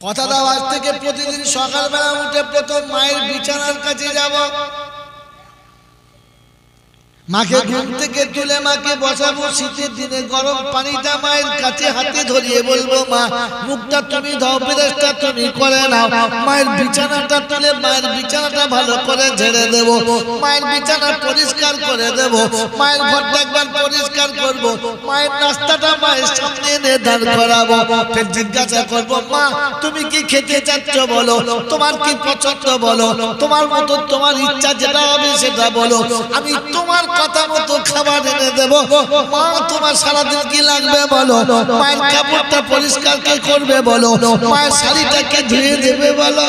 কথা দাও আজ থেকে প্রতিদিন সকালবেলা উঠে প্রথম মায়ের বিছানার কাছে যাব, মাকে ঘুম থেকে তুলে মাকে বসাবো, শীতের দিনে গরম পানিটা মায়ের কাছে হাতে ধরিয়ে বলবো মা মুখটা তুমি দাও, বিরাজটা তুমি করে নাও। মায়ের বিছানাটা তুলে মায়ের বিছানাটা ভালো করে ঝেড়ে দেব, মায়ের বিছানা পরিষ্কার করে দেব, মায়ের ঘরটা একবার পরিষ্কার করব, মায়ের নাস্তাটা মায়ের সামনে এনে দাঁড় করাবো। ফের জিজ্ঞাসা করবো মা তুমি কি খেতে চাচ্ছ বলো, তোমার কি পছন্দ বলো, তোমার মতো তোমার ইচ্ছা যেটা হবে সেটা বলো, আমি তোমার কথা মতো খাবার এনে দেব। মা তোমার সারাদিন কি লাগবে বলো, মায়ের কাপড়টা পরিষ্কার কে করবে বলো, মায়ের শাড়িটাকে ধুয়ে দেবে বলো।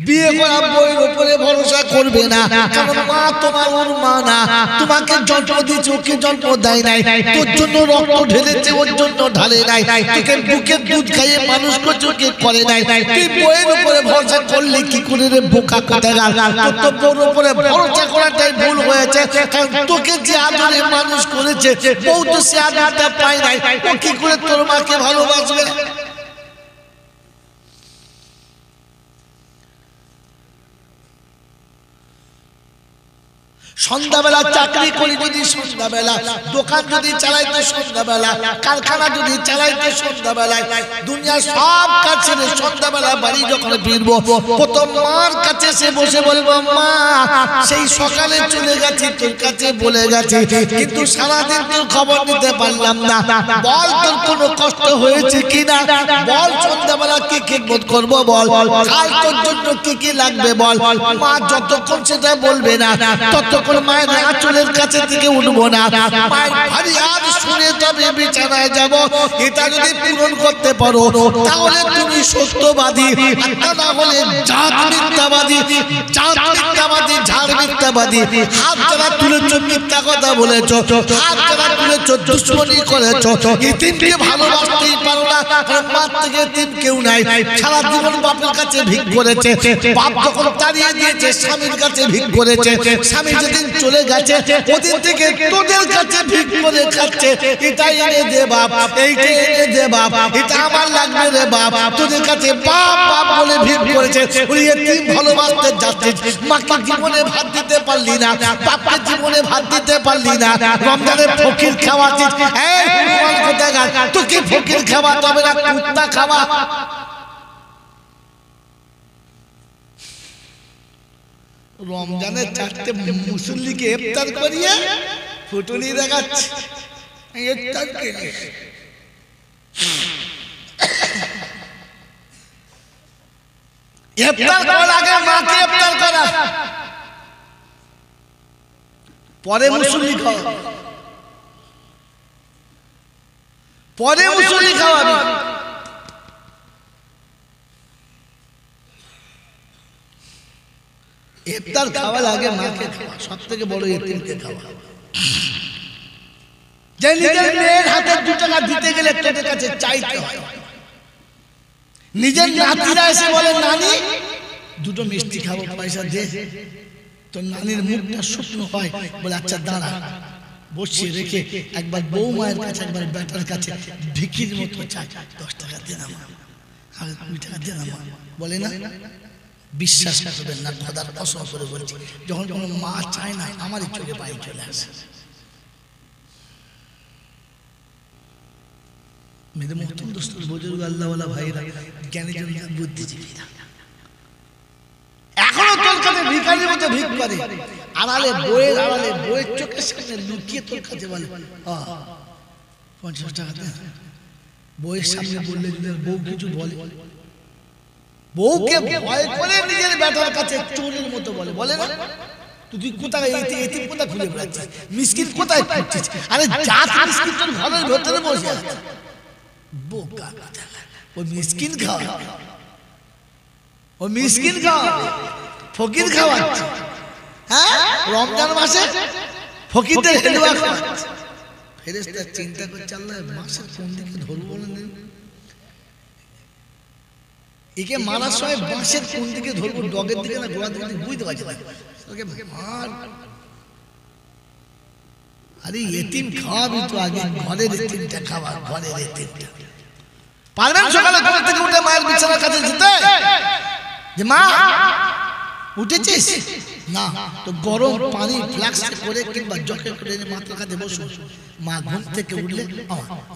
বিয়ে করা বইয়ের উপরে ভরসা করবে না, কারণ মা তোমার ওর মা না, তোমাকে জন্ম দিয়েছে ওকে জন্ম দেয় নাই, তোর জন্য রক্ত ঢেলেছে ওর জন্য ঢালে নাই, তোকে বুকের দুধ খাইয়ে মানুষ করছে ওকে করে নাই। তুই বইয়ের উপরে ভরসা করলে কি করে রে বোকা কোথাকার, তোর তো বউর উপরে ভরসা করাটাই ভুল হয়েছে, কারণ তোকে যে আদরে মানুষ করেছে বউ তো সে আদরটা পায় নাই, ও কি করে তোর মাকে ভালোবাসবে। সন্ধ্যাবেলা চাকরি করি যদি সন্ধ্যাবেলা, দোকান যদি চালাই তো সন্ধ্যাবেলা, কারখানা যদি চালাই তো সন্ধ্যাবেলায়, দুনিয়ার সব কাজ ছেড়ে সন্ধ্যাবেলা বাড়ি যখন ফিরবো প্রথম মার কাছে সে বসে বলবো মা সেই সকালে চলে গেছি তোর কাছে বলে গেছি, কিন্তু সারাদিন তোর খবর নিতে পারলাম না, বল তোর কোনো কষ্ট হয়েছে কিনা, বল সন্ধ্যাবেলা কি খেদমত করবো বল, কাল তোর জন্য কি কি লাগবে বল। মা যতক্ষণ সেটা বলবে না ততক্ষণ মায়ের আঁচলের কাছে থেকে উঠবো না, মায়ের ফরিয়াদ শুনে তবে বিছানায় যাব। এটা যদি পূরণ করতে পারো তাহলে তুমি সত্যবাদী, না হলে জাত মিথ্যাবাদী, জাত মিথ্যাবাদী, ঝাড় মিথ্যাবাদী। হাত যারা তুলেছ মিথ্যা কথা বলেছ, হাত যারা তুলেছ দুশ্মনী করেছ, এতিমকে ভালোবাসতেই পারো না, কারণ মার থেকে এতিম কেউ নাই। সারা জীবন বাপের কাছে ভিক করেছে, বাপ যখন তাড়িয়ে দিয়েছে স্বামীর কাছে ভিক করেছে, স্বামী যেদিন চলে গেছে ওদিন থেকে তোদের কাছে ভিক করে খাচ্ছে, এটা এনে দে বাপ, এইটা এনে দে বাপ, এটা আমার লাগবে রে বাপ, তোদের কাছে বাপ বাপ বলে ভিক করেছে। ওই এতিম ভালোবাসতে যাচ্ছিস, মাকে জীবনে ভাত দিতে পারলি না, বাপকে জীবনে ভাত দিতে পারলি না, রমজানে ফকির খাওয়াচ্ছিস, এই ভগবান কোথাকার, তোকে ফকির খাওয়াতে হবে না, কুত্তা খাওয়া। রমজানের চারটে মুসল্লিকে ইফতার করিয়ে ফুটুনি দেখাচ্ছে, ইফতারকে ইফতার করার আগে মাকে ইফতার করা, পরে মুসল্লি খাওয়া, পরে মুসল্লি খাওয়াবি। ইফতার খাওয়ার আগে মাকে খাওয়া, সব থেকে বড় এতিমকে খাওয়া। যে নিজের মেয়ের হাতে 2 টাকা দিতে গেলে তোদের কাছে চাইতে হয়, নিজের নাতিরা এসে বলে নানি 2টো মিষ্টি খাবো পয়সা দে, তোর নানির মুখটা শুকনো হয়, বলে আচ্ছা দাঁড়া, বসিয়ে রেখে একবার বউ মায়ের কাছে একবার বেটার কাছে ভিখির মতো চাই, 10 টাকা দে না মা, আর 2 টাকা দে না মা, বলে না। বিশ্বাস করবেন না, খোদার কসম করে বলছি, যখন কোনো মা চায় না আমারই চোখে পানি চলে আসে। মেরে মহতম দোস্তুল বুজুর্গ আল্লাহওয়ালা ভাইরা, জ্ঞানীজনরা, বুদ্ধিজীবীরা এখনো তোর কাছে ভিখারির মতো ভিক করে, আড়ালে বইয়ের চোখের সামনে লুকিয়ে তোর কাছে বলে 50 টাকা দে। বইয়ের সামনে বললে বউ কিছু বলে, বউকে ভয় করে নিজের বেটার কাছে চোরের মতো বলে, বলে না তুই কোথায় এতিম কোথায় খুলে বেড়াচ্ছিস, মিসকিন কোথায় খুঁজছিস, আরে জাত মিসকিন তোর ঘরের ভেতরে বসে আছে, বোকা কথা। ও মিসকিন খাওয়া, ও মিসকিন খাওয়া, ফকির খাওয়াচ্ছে। হ্যাঁ, রমজান মাসে ফকিরদের হেলুয়া খাওয়াচ্ছে। ফেরেশতা চিন্তা করছে আল্লাহ মাসের কোন দিকে ধরবো না, একে মারার সময় বাঁশের কোন দিকে ধরবো, ডগের দিকে না গোড়ার দিকে বুঝতে পারছি না। আরে এতিম খাওয়াবি তো আগে, ঘরের এতিমটা খাওয়া, ঘরের এতিমটা। পারবেন সকালে ঘুম থেকে উঠে মায়ের বিছানার কাছে যেতে যে মা উঠেছিস না, তো গরম পানি ফ্লাক্সে করে কিংবা জগে করে মাথার কাছে বসো। মা ঘুম থেকে উঠলে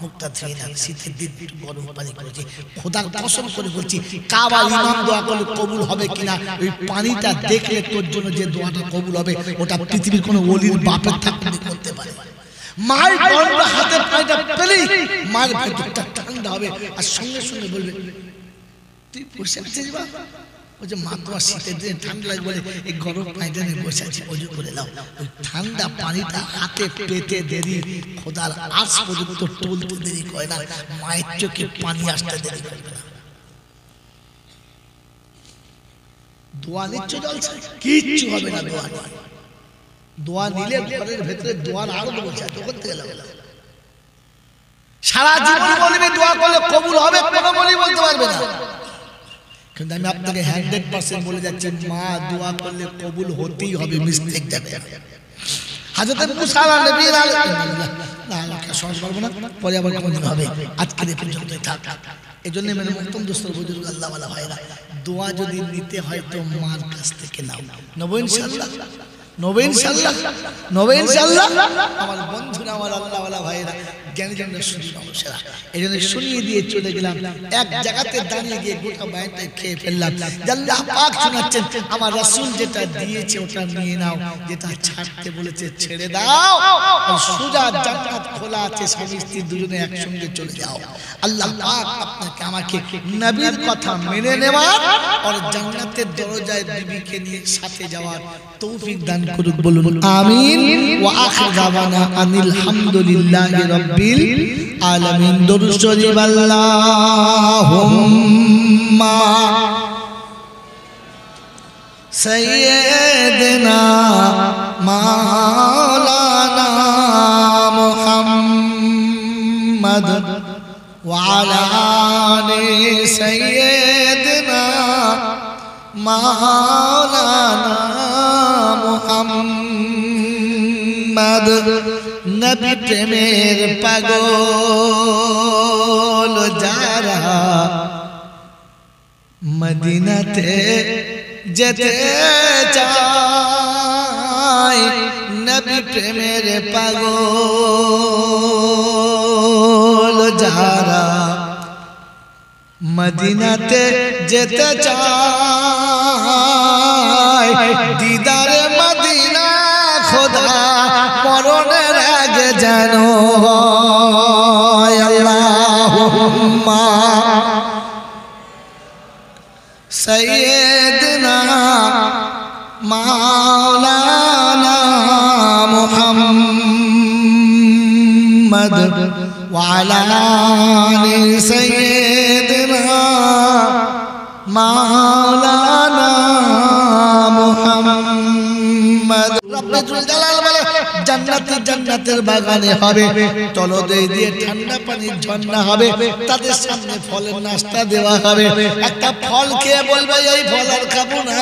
মুখটা ধুয়ে না, শীতের দিন একটু গরম পানি করেছি, খোদার কসম করে বলছি কাবার ইমাম দোয়া করলে কবুল হবে কিনা, ওই পানিটা দেখলে তোর জন্য যে দোয়াটা কবুল হবে ওটা পৃথিবীর কোনো ওলির বাপের থাকলে করতে পারে। মায়ের গরম হাতে পানিটা পেলেই মায়ের ভেতরটা ঠান্ডা হবে, আর সঙ্গে সঙ্গে বলবে তুই বসে আছিস বা, ওই যে মা তোমার শীতের দিনে ঠান্ডা লাগে বলে এই গরম পানিটা নিয়ে বসে আছি, অজু করে নাও। ওই ঠান্ডা পানিটা হাতে পেতে দেরি, খোদার আজ পর্যন্ত টলতে দেরি করে না, মায়ের চোখে পানি আসতে দেরি করবে না। দোয়া নিচ্ছ জলছে কিচ্ছু হবে না, দোয়া নয়। দোয়া নিলে ঘরের ভেতরে দোয়ার আরো বলছে তখন থেকে লাগলো সারা জীবন বলবে দোয়া করলে কবুল হবে, কোনো বলি বলতে পারবে না। কিন্তু আমি আপনাকে 100% বলে যাচ্ছি মা দোয়া করলে কবুল হতেই হবে, মিস্টেক যাবে। হযরত মুসা নবীর না সহজ পারবো না, পরে আবার কোনদিন হবে, আজকে এই পর্যন্তই থাক। এজন্য মেরে মুহতরম দোস্ত বুজুর্গ আল্লাহ ওয়ালা ভাইরা, দোয়া যদি নিতে হয় তো মার কাছ থেকে নাও। নবী ইনশাআল্লাহ, নবী ইনশাআল্লাহ, নবী ইনশাআল্লাহ। আমার বন্ধুরা, আমার আল্লাহ ওয়ালা ভাইরা, জ্ঞানীজনরা, শুনি মানুষেরা, এজন্য শুনিয়ে দিয়ে চলে গেলাম। এক জায়গাতে দাঁড়িয়ে গিয়ে গোটা বায়ানটা খেয়ে ফেললাম। আল্লাহ পাক শোনাচ্ছেন আমার রাসূল যেটা দিয়েছে ওটা নিয়ে নাও, যেটা ছাড়তে বলেছে ছেড়ে দাও। আর সোজা জান্নাত খোলা আছে, স্বামী স্ত্রী দুজনে একসঙ্গে চলে যাও। আল্লাহ পাক আপনাকে আমাকে নবীর কথা মেনে নেওয়ার আর জান্নাতের দরজায় বিবিকে নিয়ে সাথে যাওয়ার তৌফিক দান করুক, বলুন আমিন। ওয়া আখির দাওয়ানা আনিল হামদুলিল্লাহি রাব্বিল আলামিন। দরুদ শরীফ আল্লাহুম্মা সাইয়্যিদিনা মাওলানা মুহাম্মদ ওয়া আলা আলি সাইয়্যিদিনা মাওলানা মুহাম্মদ। নবী প্রেমের পাগল যারা মদিনাতে যেতে চায়, নবী প্রেমের পাগল যারা মদিনাতে যেতে চায়, দিদারে মদিনা খোদা মরণের আগে যেন হয়। আল্লাহুম্মা সাইয়্যিদিনা মাওলানা মুহাম্মদ ওয়া আলা আলি সাইয়্যিদিনা মাওলানা মুহাম্মদ। রব্বুল জালাল বলে জান্নাতে জান্নাতের বাগানে হবে, তলদেশ দিয়ে ঠান্ডা পানির ঝর্ণা হবে, তাদের সামনে ফলের নাস্তা দেওয়া হবে। একটা ফল খেয়ে বলবে এই ফল আর খাবো না।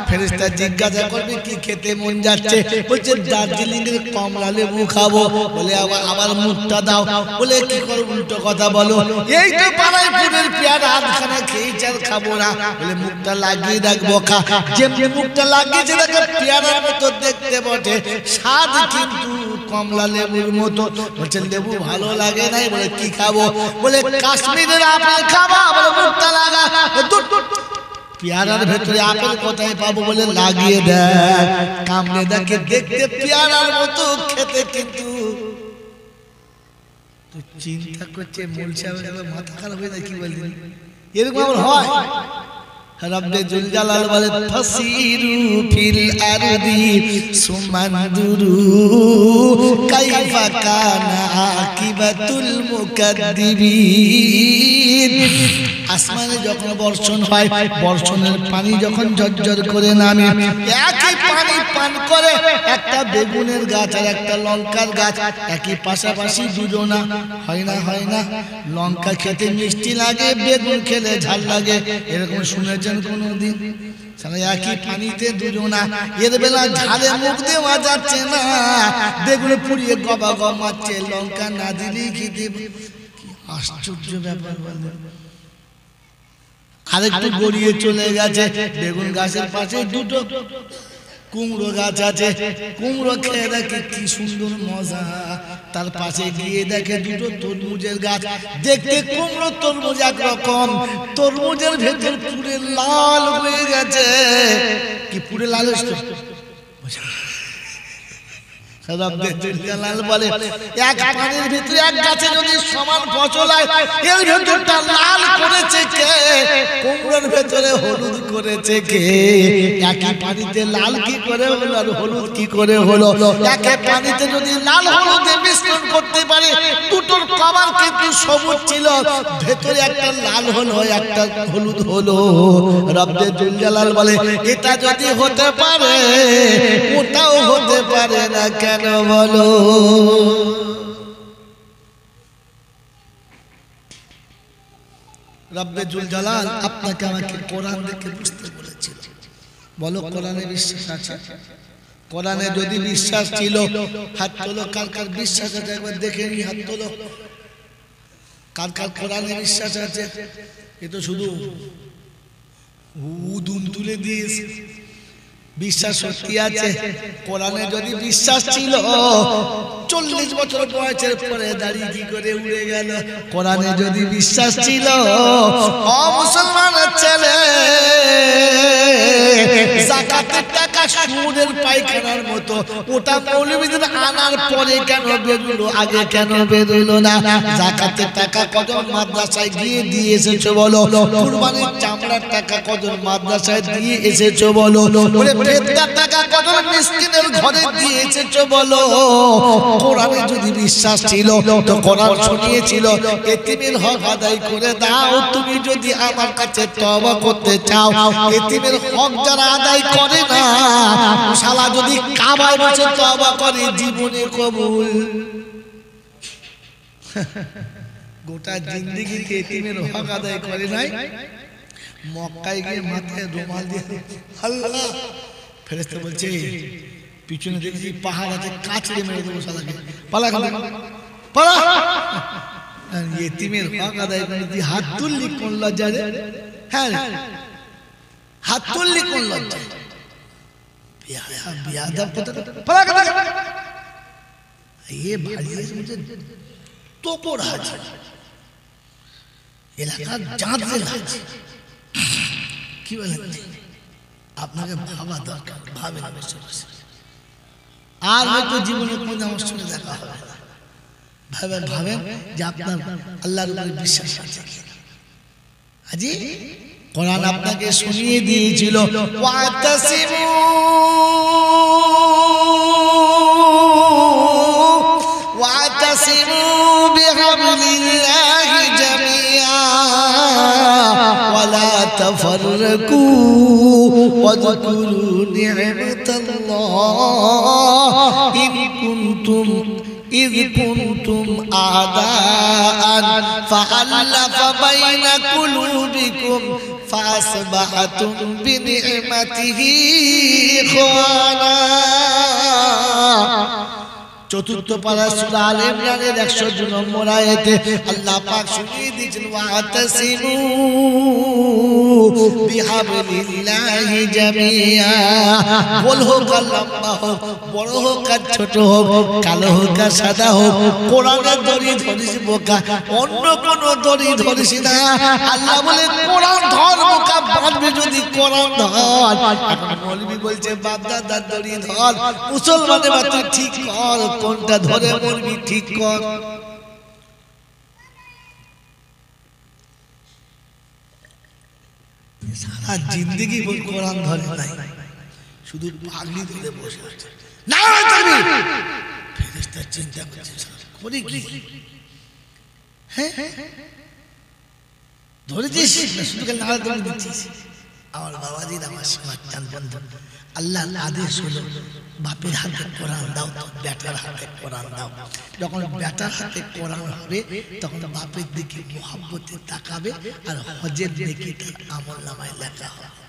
ফেরেশতা জিজ্ঞাসা করবে কি খেতে মন যাচ্ছে, বলছে দার্জিলিং এর কমলা লেবু খাবো। বলে আবার মুখটা দাও, বলে কি করে উল্টো কথা বলো, এই তো পাড়াইপুরের পেয়ারা আধখানা খেয়েছি আর খাবো না। বলে মুখটা লাগিয়ে রাখবো, খা। যেমনি মুখটা লাগিয়েছে দেখে পেয়ারার মতো দেখতে বটে, স্বাদ কিন্তু কমলা লেবুর মতো। বলছে লেবু ভালো লাগে নাই। বলে কি খাবো, বলে কাশ্মীরের আপেল খাবো। বলে মুখটা লাগা, পেয়ারার ভেতরে আপেল কোথায় পাবো, বলে লাগিয়ে দেয়। কামড়ে দেখে দেখতে পেয়ারার মতো, খেতে কিন্তু চিন্তা করছে মূলসা মাথা খারাপ হয়ে যায়। কি বলছেন এরকম আবার হয়? রব্বে জুল জালাল বলে ফাসিরু ফিল আরদি সুমানদুরু কাইফা কানা আকিবাতুল মুকাদ্দিবিন। আসমানে যখন বর্ষণ হয়, বর্ষণের পানি যখন ঝরঝর করে নামে, একই পানি পান করে একটা বেগুনের গাছ আর একটা লঙ্কার গাছ, একই পাশাপাশি দুজনা হয় না? হয় না? লঙ্কা খেতে মিষ্টি লাগে, বেগুন খেলে ঝাল লাগে, এরকম শুনেছেন কোনদিন? একই পানিতে দুজনা, এর বেলা ঝালে মুখ দেওয়া যাচ্ছে না, বেগুন পুড়িয়ে গবা গমাচ্ছে, লঙ্কা না দিলেই খেতে আশ্চর্য ব্যাপার বললেন। আরেকটু গড়িয়ে চলে গেছে, বেগুন গাছের পাশে দুটো কুমড়ো গাছ আছে, কুমড়ো খেয়ে দেখে কি সুন্দর মজা। তার পাশে গিয়ে দেখে দুটো তরমুজের গাছ, দেখতে কুমড়ো তরমুজ একরকম, তরমুজের ভেতর পুরে লাল হয়ে গেছে। কি পুরে লাল হয়েছে? বলে এক পানির ভিতরে এক গাছে যদি সমান ফসল হয়, এর ভেতরটা লাল করেছে কে? কুমড়োর ভেতরে হলুদ করেছে কে? একই পানিতে লাল কি করে হলো আর হলুদ কি করে হলো? একই পানিতে যদি লাল হলুদে মিশ্রণ করতে পারে, দুটোর কভার কিন্তু সবুজ ছিল, ভেতরে একটা লাল হলো একটা হলুদ হলো। রব্বে জুল জালাল বলে এটা যদি হতে পারে, ওটাও হতে পারে না কেন বলো? রব্বে জুল জালাল আপনাকে আমাকে কোরআন দেখে বুঝতে বলেছিল। বলো কোরআনে বিশ্বাস আছে? কোরআনে যদি বিশ্বাস ছিল হাত তোলো। কার কার বিশ্বাস আছে একবার দেখে নি, হাত তোলো। কার কার কোরআনে বিশ্বাস আছে? এ তো শুধু উদুম তুলে দিয়েছে। বিশ্বাস সত্যি আছে? কোরআনে যদি বিশ্বাস ছিল 40 বছর বয়সের পরে দাড়ি কি করে উড়ে গেল? কোরআনে যদি বিশ্বাস ছিল, ও মুসলমানের ছেলে, যাকাতের টাকা সুদের পায়খানার মতো, ওটা মৌলবীদের আনার পরে কেন বেরোলো, আগে কেন বেরোলো না? যাকাতের টাকা কজন মাদ্রাসায় গিয়ে দিয়ে এসেছো বলো? কুরবানির চামড়ার টাকা কজন মাদ্রাসায় দিয়ে এসেছো বলো? ফেতনার টাকা কজন মিসকিনের ঘরে দিয়ে এসেছো বলো? কোরআনে যদি বিশ্বাস ছিল তো কোরআন শুনিয়েছিল এতিমের হক আদায় করে দাও। তুমি যদি আমার কাছে তওবা করতে চাও, এতিমের হক যারা আদায় করে না, শালা যদি কাবায় বসে তওবা করে, জীবনে কবুল। গোটা জিন্দেগি এতিমের হক আদায় করে নাই, মক্কায় গিয়ে মাথায় রুমাল দিয়ে আল্লাহ, ফেরেশতা বলছে পিছনে দেখছি পাহাড় আছে, কাঁচড়ে মেরে দেবো শালাকে, পালা পালা। এতিমের হক আদায় করে তুই হাত তুললি কোন লজ্জা রে? হ্যাঁ, হাত তুললি কোন লজ্জা? বিয়াদব কথা, পালা কথা। ये भाई मुझे तो को राज এলাকা জানতে লাগছে। কি বলেন? আপনাকে ভাবা দরকার, ভাবেন বসে বসে। আর হয়তো জীবনে কোনো আমার সঙ্গে দেখা হবে না। ভাবেন ভাবেন যে আপনার আল্লাহর উপরে বিশ্বাস আছে। আজি কোরআন আপনাকে শুনিয়ে দিয়েছিল ওয়াতাসিমু ওয়াতাসিমু বিহাবলিল্লাহি জামিআ ওয়ালা তাফাররাকু واذكروا نعمة الله إذ كنتم أعداء فألف بين قلوبكم فأصبحتم بنعمته إخوانا। চতুর্থ পারা সূরা আল ইমরানের 102 নম্বর আয়াতে আল্লাহ পাক শুনিয়ে দিয়েছেন ওয়াতাসিমু বিহাবলিল্লাহি জামিআ। বল হোক আর লম্বা হোক, বড় হোক আর ছোট হোক, কালো হোক আর সাদা হোক, কোরআনের দড়ি ধরিস বোকা, অন্য কোন দড়ি ধরিস না। আল্লাহ বলে কোরআন ধর বোকা, বাঁধবে যদি কোরআন ধর। এখন মৌলবি বলছে বাপ দাদার দড়ি ধর। মুসলমানের বাচ্চা ঠিক কর, কোনটা ধরে মরবি ঠিক কর। সারা জিন্দগি বল কোরআন ধরে নাই, শুধু পাগলি ধরে বসে আছে। না ফেরেশতা চিন্তা করছে করি কি? হ্যাঁ ধরেছিস না, শুধু নাড়া ধরে দিচ্ছিস। আমার বাবাজির, আমার সমাজ বন্ধু, আল্লাহ আদেশ হলো বাপের হাতে কোরআন দাও, বেটার হাতে কোরআন দাও। যখন বেটার হাতে কোরআন হবে তখন বাপের দিকে মুহাব্বতে তাকাবে আর হজের দিকে তার আমলনামায় লেখা হবে।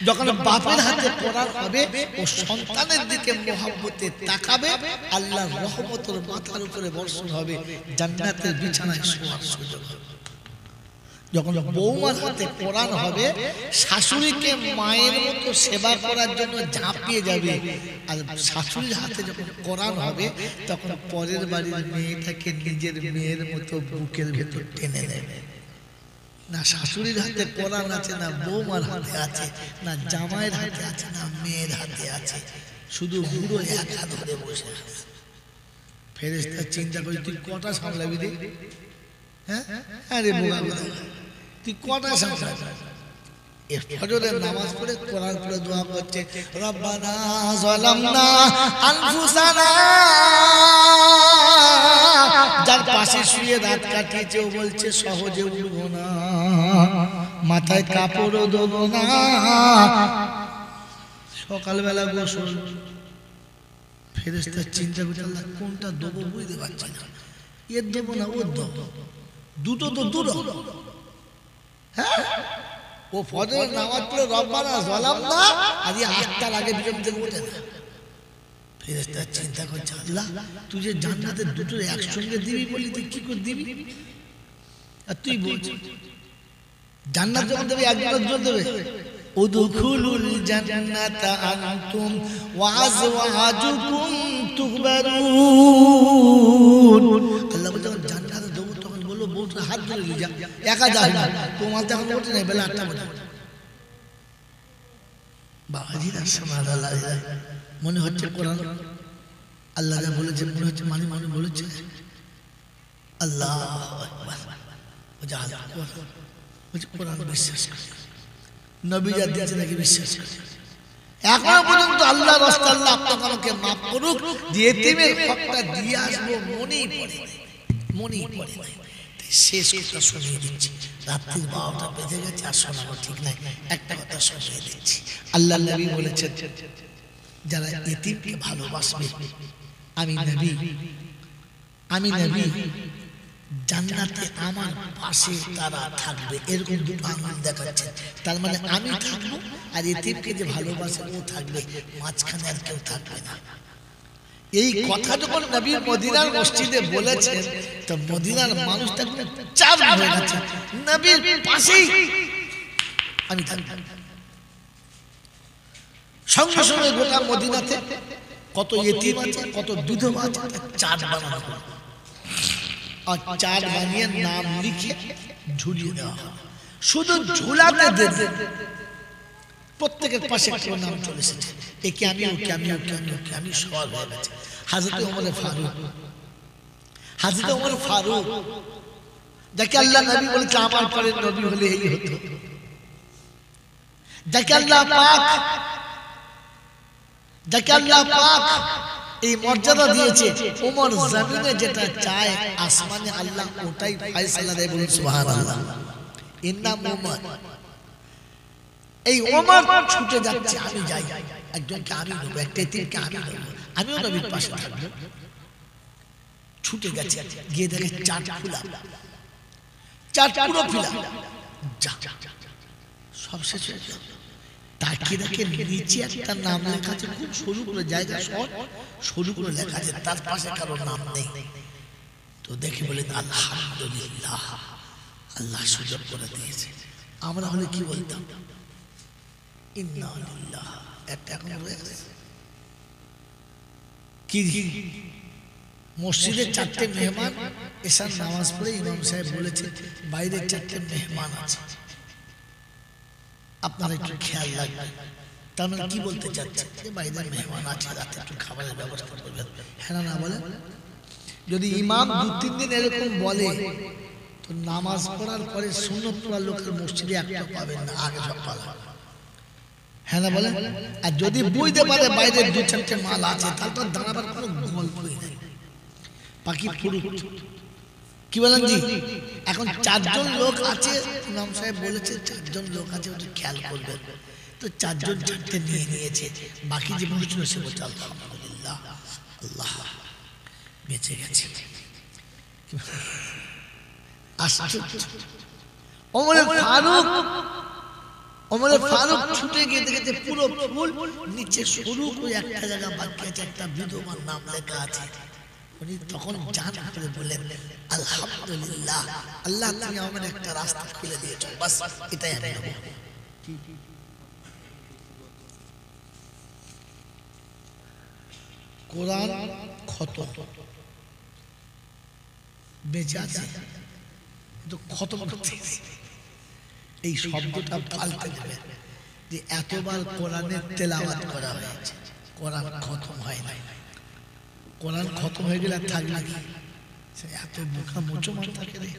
যখন বাপের হাতে কোরআন হবে ও সন্তানের দিকে মোহাব্বতে তাকাবে, আল্লাহর রহমতের মাথার উপরে বর্ষণ হবে, জান্নাতের বিছানায় শোয়ার সুযোগ হবে। যখন বৌমার হাতে কোরআন হবে, শাশুড়িকে মায়ের মতো সেবা করার জন্য ঝাঁপিয়ে যাবে, আর শাশুড়ির হাতে যখন কোরআন হবে তখন পরের বাড়ির মেয়েটাকে নিজের মেয়ের মতো বুকের ভেতর টেনে নেবে। না শাশুড়ির হাতে কোরআন আছে, না বৌমার হাতে আছে, না জামাইয়ের হাতে আছে, না মেয়ের হাতে আছে, শুধু বুড়ো একা ধরে বসে আছে। ফেরেশতা চিন্তা করে তুই কটা সামলাবি রে? হ্যাঁ আরে বোকা বোকা, তুই কটা সামলাবি? ফজরের নামাজ পড়ে কোরআন পড়ে দোয়া করছে, রব্বানা যালামনা আনফুসানা। যার পাশে শুয়ে রাত কাটিয়েছে ও বলছে সহজে উঠবো না, মাথায় কাপড়ও দেবো না, সকালবেলা গোসল। ফেরেশতা চিন্তা করছে আল্লাহ কোনটা দেবো বুঝতে পারছি না, এর দেবো না ওর দেবো, দুটো তো দুটো। হ্যাঁ ও ফজরের নামাজ পড়ে রব্বানা যালামনা আর এই ৮টার আগে বিরম থেকে ওঠে না। ফেরেশতা চিন্তা করছে আল্লাহ তুই যে জান্নাতের দুটো একসঙ্গে দিবি বলি, তুই কি করে দিবি? আর তুই বলছিস জান্নাত যখন দেবে একজনের জন্য দেবে, উদখুলুল জান্নাতা আনতুম ওয়া আজওয়াজুকুম তুখবারুন। আল্লাহ বলে যখন জান্নাতে দেবো তখন বলবো বউটা হাত ধরে নিয়ে যা, একা যাবে না, তোমার তখন ওঠে নেই বেলা ৮টা বাজে। বাবাজিরা সুবহানাল্লাহ, মনে হচ্ছে কোরআন আল্লাহ যা বলেছে মনে হচ্ছে মানে মানে বলেছে আল্লাহু আকবার। কোরআন বিশ্বাস করে, নবী যা দিয়েছে নাকি বিশ্বাস করে। এখনো পর্যন্ত আল্লাহ রাস্তায় আল্লাহ আপনাকে আমাকে মাফ করুক, যে এতিমের হকটা দিয়ে আসবো মনেই পড়ে, মনেই পড়ে। শেষ কথা শুনিয়ে দিচ্ছি, রাত্রির 12টা বেজে গেছে আর শোনানো ঠিক নাই, একটা কথা শুনিয়ে দিচ্ছি। আল্লাহ নবী বলেছেন যারা এতিমকে ভালোবাসবে আমি নবী জান্নাতে আমার পাশে তারা থাকবে, এরকম দুটো আঙ্গুল দেখাচ্ছে। তার মানে আমি থাকবো আর এতিমকে যে ভালোবাসে ও থাকবে, মাঝখানে আর কেউ থাকবে না। এই কথা যখন নবী মদিনার মসজিদে বলেছেন তো মদিনার মানুষটা চার হয়ে গেছে, নবীর পাশেই আমি থাকবো। সঙ্গে সঙ্গে গোটা মদিনাতে কত এতিম আছে, কত বিধবা আছে, চার্ট বানানো হলো। আর চার্ট বানিয়ে নাম লিখে ঝুলিয়ে দেওয়া হয়। শুধু ঝুলাতে দেবে, প্রত্যেকের পাশে একটা নাম চলে এসেছে, একে আমি, ওকে আমি, ওকে আমি, ওকে আমি, সবার হয়ে গেছে। হাজরতে ওমর ফারুক যাকে আল্লাহ নবী বলেছে আমার পরে নবী হলে এই হতো, যাকে আল্লাহ পাক এই মর্যাদা দিয়েছে। ওমর জমিনে যেটা চায় আসমানে আল্লাহ ওটাই ফয়সালা দেয়, বলুন সুবহানাল্লাহ। এর নাম ওমর। এই ওমর ছুটে যাচ্ছে, আমি যাই, একজনকে আমি নেবো, একটা এতিমকে আমি নেবো, আমিও নবীর পাশে থাকবো। ছুটে গেছে, গিয়ে দেখে চাট পুরো ফিলা, সব শেষ হয়ে গেল। তাকিয়ে দেখে নিচে একটা নাম লেখা আছে, খুব সরু করে জায়গা, সরু করে লেখা আছে, তার পাশে কারো নাম নেই। তো দেখে বলেন আলহামদুলিল্লাহ, আল্লাহ সুযোগ করে দিয়েছে। আমরা হলে কি বলতাম? ইন্না লিল্লাহ। একটা এখন রয়েছে কি, মসজিদের 4টে মেহমান এসার নামাজ পড়ে ইমাম সাহেব বলেছে বাইরের 4টে মেহমান আছে, আপনারা একটু খেয়াল রাখবেন। তার মানে কি বলতে চাচ্ছে? যে বাইরের মেহমান আছে, রাতে একটু খাবারের ব্যবস্থা করবেন। হ্যাঁ না বলেন? যদি ইমাম 2-3 দিন এরকম বলে তো নামাজ পড়ার পরে সুন্নত পড়ার লোকের মসজিদে একটা পাবেন না, আগে সব পালা। হ্যাঁ না বলেন? আর যদি বুঝতে পারে বাইরের 2-4টে মাল আছে, তাহলে তো দাঁড়াবার কোনো গল্পই নেই। বাকি ফুরুত কি বলেন জি? এখন 4 জন লোক আছে, ইমাম সাহেব বলেছে 4 জন লোক আছে, ওটা খেয়াল করবেন। তো 4 জন 4টে নিয়ে নিয়েছে, বাকি যে বলেছিল সে বলছে আলহামদুলিল্লাহ, আল্লাহ বেঁচে গেছে। আশ্চর্য! ওমর ফারুক ওমর ফারুক ছুটে গিয়ে দেখেছে পুরো ফুল নিচে সরু করে একটা জায়গা বাকি আছে, একটা বিধবার নাম লেখা আছে। উনি তখন জান করে বললেন আলহামদুলিল্লাহ, আল্লাহ তুমি আমার একটা রাস্তা খুলে দিয়েছো, বাস এটাই আমি নেব। কোরআন খতম বেঁচে আছে কিন্তু খতম করতে এই শব্দটা পাল্টে দেবে যে এতবার কোরআনের তেলাওয়াত করা হয়েছে, কোরআন খতম হয় না। কোরআন খতম হয়ে গেলে আর থাকবে না, সে এত বোকা মোচো মাল থাকে রে।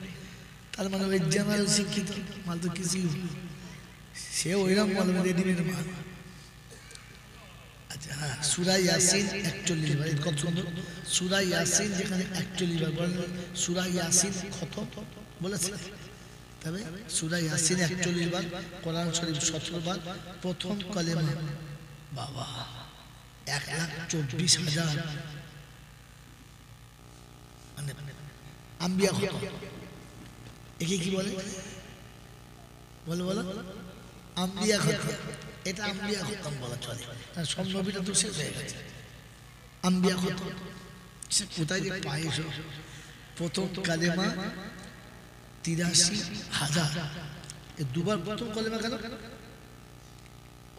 তার মানে ওই জেনারেল শিক্ষিত মাল তো কিছু, সে ওইরকম বলবে রেডিমেড মাল। আচ্ছা হ্যাঁ, সূরা ইয়াসিন 41 বার, কত সুন্দর সূরা ইয়াসিন, যেখানে 41 বার বলেন সূরা ইয়াসিন খতম বলেছে, তবে সূরা ইয়াসিন 41 বার, কোরআন শরীফ 17 বার, প্রথম কালেমা বাবা 1,24,000 মানে আম্বিয়া খতম। একে কি বলে বলো বলো, আম্বিয়া খতম। এটা আম্বিয়া খতম বলা চলে, সব নবীরা তো শেষ হয়ে গেছে। আম্বিয়া খতম কোথায় যে পায়েস, প্রথম কালেমা 83,000, দুবার প্রথম কালেমা কেন,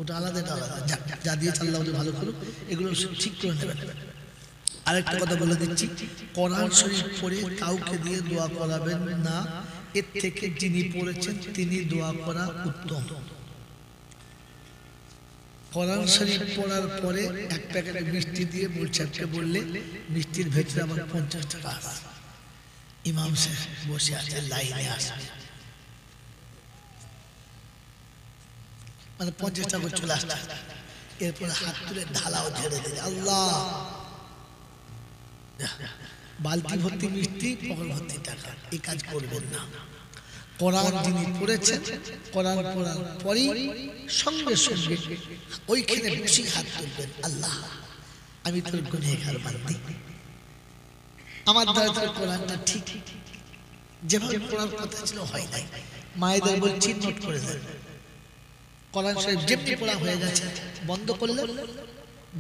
ওটা আলাদা, এটা আলাদা, যা দিয়ে আল্লাহ ওদের ভালো করুক, এগুলো ঠিক করে নেবেন। আরেকটা কথা বলে দিচ্ছি, কোরআন শরীফ পড়ে কাউকে দিয়ে দোয়া করাবেন না, এর থেকে যিনি পড়েছেন তিনি দোয়া করা উত্তম। কোরআন শরীফ পড়ার পরে এক প্যাকেট মিষ্টি দিয়ে মোলসাদকে বললে মিষ্টির ভেতরে আমার 50 টাকা আছে, ইমাম সাহেব বসে আছে লাইনে আসবে, মানে 50 টাকা চলে আসছে। এরপরে হাত তুলে ঢালাও ঝেড়ে দিলে আল্লাহ, বালতি ভর্তি মিষ্টি, পকেট ভর্তি টাকা, এই কাজ করবেন না। কোরআন যিনি পড়েছেন, কোরআন পড়ার পরেই সঙ্গে সঙ্গে ওইখানে বসে হাত তুলবেন, আল্লাহ আমি তোর গুনাহগার বান্দী, আমার দ্বারা কোরআনটা ঠিক যেভাবে পড়ার কথা ছিল হয় নাই। মায়েদের বলছি নোট করে দেন, কোরআন শরীফ যেমনি পড়া হয়ে গেছে বন্ধ করলে,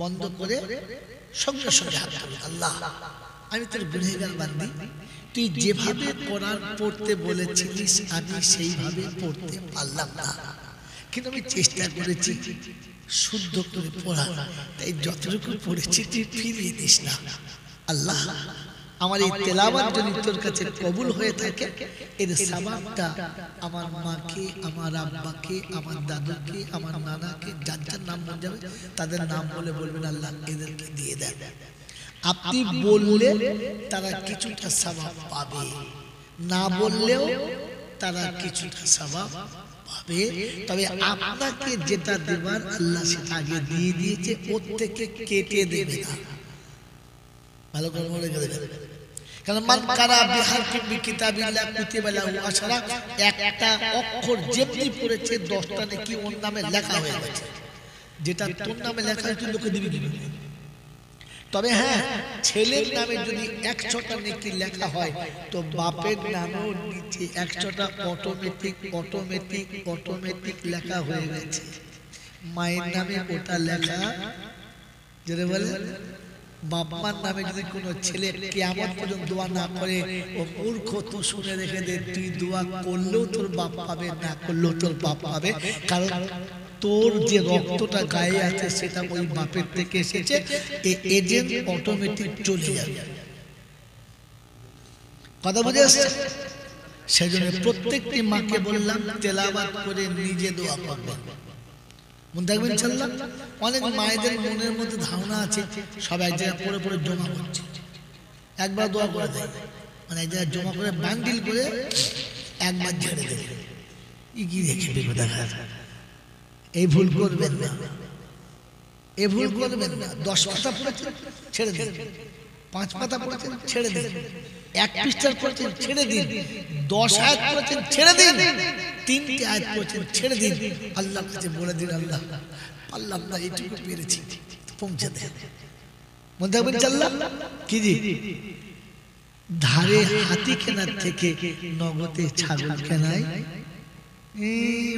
বন্ধ করে সঙ্গে সঙ্গে হাত তুলবেন, আল্লাহ আমি তোর গুনাহগার বান্দী, তুই যেভাবে কোরআন পড়তে বলেছিলিস আমি সেইভাবে পড়তে পারলাম না, কিন্তু আমি চেষ্টা করেছি শুদ্ধ করে পড়া, তাই যতটুকু পড়েছি তুই ফিরিয়ে দিস না। আল্লাহ আমার এই তেলাওয়াত যদি তোর কাছে কবুল হয়ে থাকে, এর সওয়াবটা আমার মাকে, আমার আব্বাকে, আমার দাদুকে, আমার নানাকে, যার যার নাম বলে যাবে তাদের নাম বলে বলবেন আল্লাহ এদেরকে দিয়ে দেন। আপনি বললে তারা কিছুটা সওয়াব পাবে, না বললেও তারা কিছুটা সওয়াব পাবে, তবে আপনাকে যেটা দেবার আল্লাহ সেটা আগে দিয়ে দিয়েছে, ওর থেকে কেটে দেবে না। ভালো করে মনে করে দেবেন, কারণ মান কারা বিহারফিন বিকিতাবিল্লাহ কুতিবা লাহু আশরা, একটা অক্ষর যেমনি পড়েছে 10টা নেকি ওর নামে লেখা হয়ে গেছে, যেটা তোর নামে লেখা হয়েছে লোকে দিবি দিবি। তবে হ্যাঁ, ছেলের নামে যদি 100টা নেকি লেখা হয় তো বাপের নামেও নিচে 100টা অটোমেটিক লেখা হয়ে গেছে। মায়ের নামে ওটা লেখা, যেটা বলে বাবার নামে যদি কোনো ছেলে কিয়ামত পর্যন্ত দোয়া না করে, ও মূর্খ, তো শুনে রেখে দে, তুই দোয়া করলেও তোর বাপ পাবে, না করলেও তোর বাপ পাবে, কারণ তোর যে রক্তটা গায়ে আছে সেটা ওই বাপের থেকে এসেছে, এই এজেন্ট অটোমেটিক চলে যাবে। কথা বুঝে আসছে? সেজন্য প্রত্যেকটি মাকে বললাম তেলাওয়াত করে নিজে দোয়া করবেন, মনে থাকবেন ইনশাআল্লাহ। অনেক মায়েদের মনের মধ্যে ধারণা আছে সব এক জায়গায় পড়ে পড়ে জমা করছে, একবার দোয়া করে দেয়, মানে এক জায়গায় জমা করে বান্ডিল করে একবার ঝেড়ে দেবে, কি দেখে দেখা। এই ভুল করবেন না, এই ভুল করবেন না। 10 পাতা পড়েছেন ছেড়ে দিন, 5 পাতা পড়েছেন ছেড়ে দিন, 1 পৃষ্ঠা পড়েছেন ছেড়ে দিন, 10 আয়াত পড়েছেন ছেড়ে দিন, 3টি আয়াত পড়েছেন ছেড়ে দিন। আল্লাহর কাছে বলে দিন, আল্লাহ পারলাম না, এইটুকু পেরেছি, পৌঁছে দেন। মনে থাকবেন আল্লাহ কি জি, ধারে হাতি কেনার থেকে নগদে ছাগল কেনাই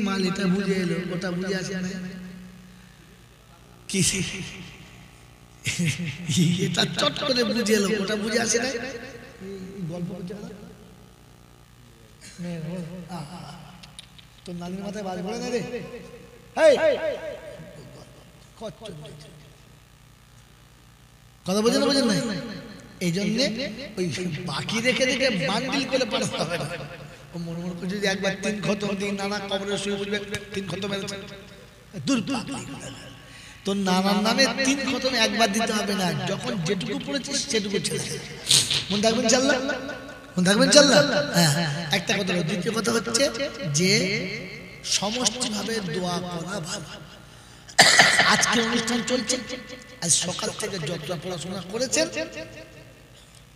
মাল এটা বুঝে এলো, ওটা বুঝে আসে না কি, এটা চট করে বুঝে এলো, ওটা বুঝে আসে না। গল্প তোর নানির মাথায় বাজ পড়ে না রে, কথা বোঝেন না, বোঝেন না? এই জন্য ওই বাকি রেখে রেখে বান্ডিল করে পাঠাতে হবে না। ও মনে মনে করে যদি একবার 3 খতম দিন নানা কবরে শুয়ে বুঝবে 3 খতম মেরেছে, তোর নানার নামে 3 খতম একবার দিতে হবে না, যখন যেটুকু পড়েছিস সেটুকু ছেড়ে মন থাকবেন চাল্লা, মন থাকবেন চাল্লা। হ্যাঁ, একটা কথা। দ্বিতীয় কথা হচ্ছে যে সমষ্টিভাবে দোয়া করা ভালো। আজকে অনুষ্ঠান চলছে, আজ সকাল থেকে যতটা পড়াশোনা করেছেন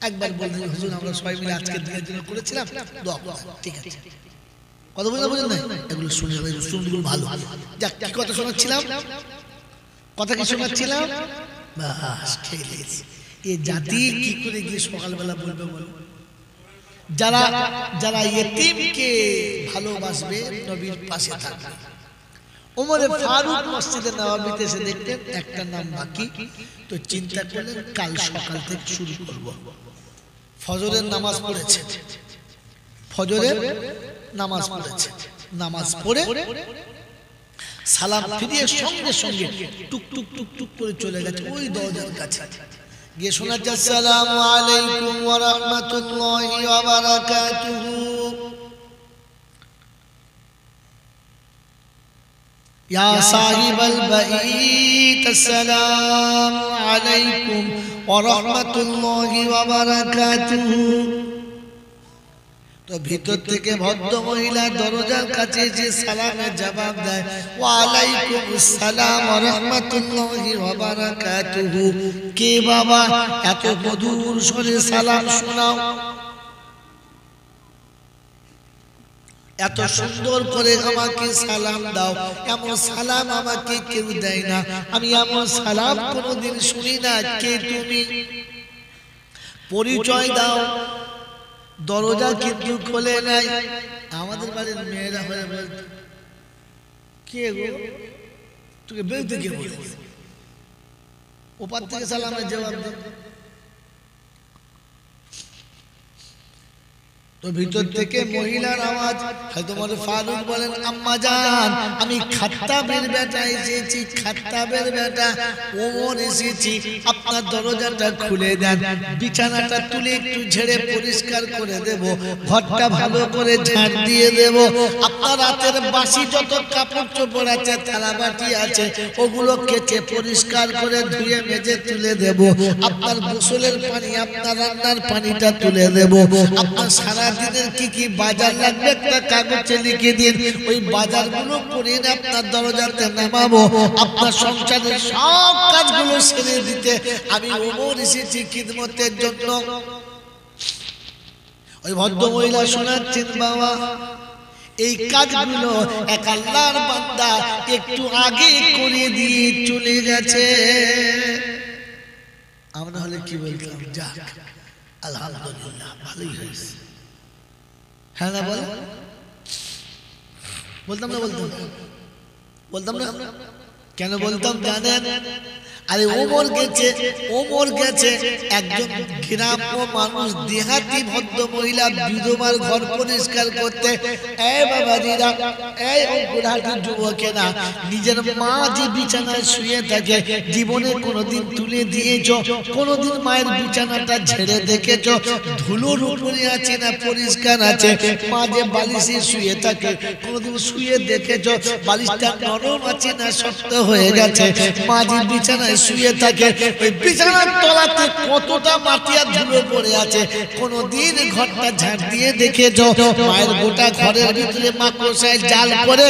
একবার বললেন হুজুর আমরা সবাই মিলে আজকের দিনের জন্য করেছিলাম দোয়া করা, ঠিক আছে? কথা বুঝতে বুঝলেন না? এগুলো শুনে শুনগুলো ভালো। যাক, কি কথা শোনাচ্ছিলাম, কথা কি শোনাচ্ছিলাম? বাস খেয়ে গেছি। এই জাতি কি করে গিয়ে সকালবেলা বলবে বলো? যারা যারা ইয়েতিমকে ভালোবাসবে নবীর পাশে থাকবে। ওমরে ফারুক মসজিদে নববীতে এসে দেখতেন একটা নাম বাকি, তো চিন্তা করলেন কাল সকাল থেকে শুরু করব। ফজরের নামাজ পড়েছে, ফজরের নামাজ পড়েছে, নামাজ পড়ে সালাম ফিরিয়ে সঙ্গে সঙ্গে টুক টুক টুক টুক করে চলে গেছে ওই দরজার কাছে, গিয়ে শোনাচ্ছে আসসালামু আলাইকুম ওয়া রাহমাতুল্লাহি ওয়া বারাকাতুহু। ইয়া সাহিবাল বাইত আসসালামু আলাইকুম ওয়া রাহমাতুল্লাহি ওয়া বারাকাতুহু। তো ভিতর থেকে ভদ্র মহিলা দরজার কাছে যে সালামের জবাব দেয়, ওয়া আলাইকুম আসসালাম ওয়া রাহমাতুল্লাহি ওয়া বারাকাতুহু। কে বাবা এত মধুর স্বরে সালাম শোনাও, এত সুন্দর করে আমাকে সালাম দাও, এমন সালাম আমাকে কেউ দেয় না, আমি এমন সালাম কোনোদিন শুনি না। কে তুমি? পরিচয় দাও। দরজা কিন্তু খোলে নাই। আমাদের বাড়ির মেয়েরা হয়ে বলতো কে গো, তোকে বেরোতে কে বলেছে? ওপার থেকে সালামের জবাব দাও। তো ভিতর থেকে মহিলার আওয়াজ, হয়তো ওমর ফারুক বলেন আম্মা জান আমি খাত্তাবের বেটা এসেছি, খাত্তাবের বেটা ওমর এসেছি, আপনার দরজাটা খুলে দেন, বিছানাটা তুলে একটু ঝেড়ে পরিষ্কার করে দেব, ঘরটা ভালো করে ঝাড় দিয়ে দেব, আপনার রাতের বাসি যত কাপড় চোপড় আছে থালাবাটি আছে ওগুলো কেটে পরিষ্কার করে ধুয়ে মেজে তুলে দেব, আপনার গোসলের পানি আপনার রান্নার পানিটা তুলে দেব, আপনার সারা দিনের কি কি বাজার লাগবে একটা কাগজে লিখে দিন, ওই বাজারগুলো করে আপনার দরজাতে নামাবো, আপনার সংসারের সব কাজগুলো সেরে দিতে আমি ওমর এসেছি খিদমতের জন্য। ওই ভদ্র মহিলা শোনাচ্ছেন বাবা এই কাজগুলো এক আল্লাহর বান্দা একটু আগে করে দিয়ে চলে গেছে। আমরা হলে কি বলতাম, যাক আলহামদুলিল্লাহ ভালোই হয়েছে, হ্যাঁ না বল, বলতাম না, বলতাম না। কেন বলতাম জানেন? আরে ওমর গেছে একজন গ্রাম্য মানুষ, দেহাতি ভদ্র মহিলা বিধবার ঘর পরিষ্কার করতে। এই বাবাজিরা, এই বুড়াটি যুবকেরা, নিজের মা যে বিছানায় শুয়ে থাকে জীবনে কোনোদিন তুলে দিয়েছ? কোনোদিন মায়ের বিছানাটা ঝেড়ে দেখেছ? ধুলোর উপরে আছে না পরিষ্কার আছে? মা যে বালিশে শুয়ে থাকে কোনোদিন শুয়ে দেখেছ বালিশটা নরম আছে না শক্ত হয়ে গেছে? মা যে বিছানায় শুয়ে থাকে ওই বিছানার তলাতে কতটা মাটি আর ধুলো পড়ে আছে কোনদিন ঘরটা ঝাড় দিয়ে দেখেছো? মায়ের গোটা ঘরের ভিতরে মাকড়সায় জাল করে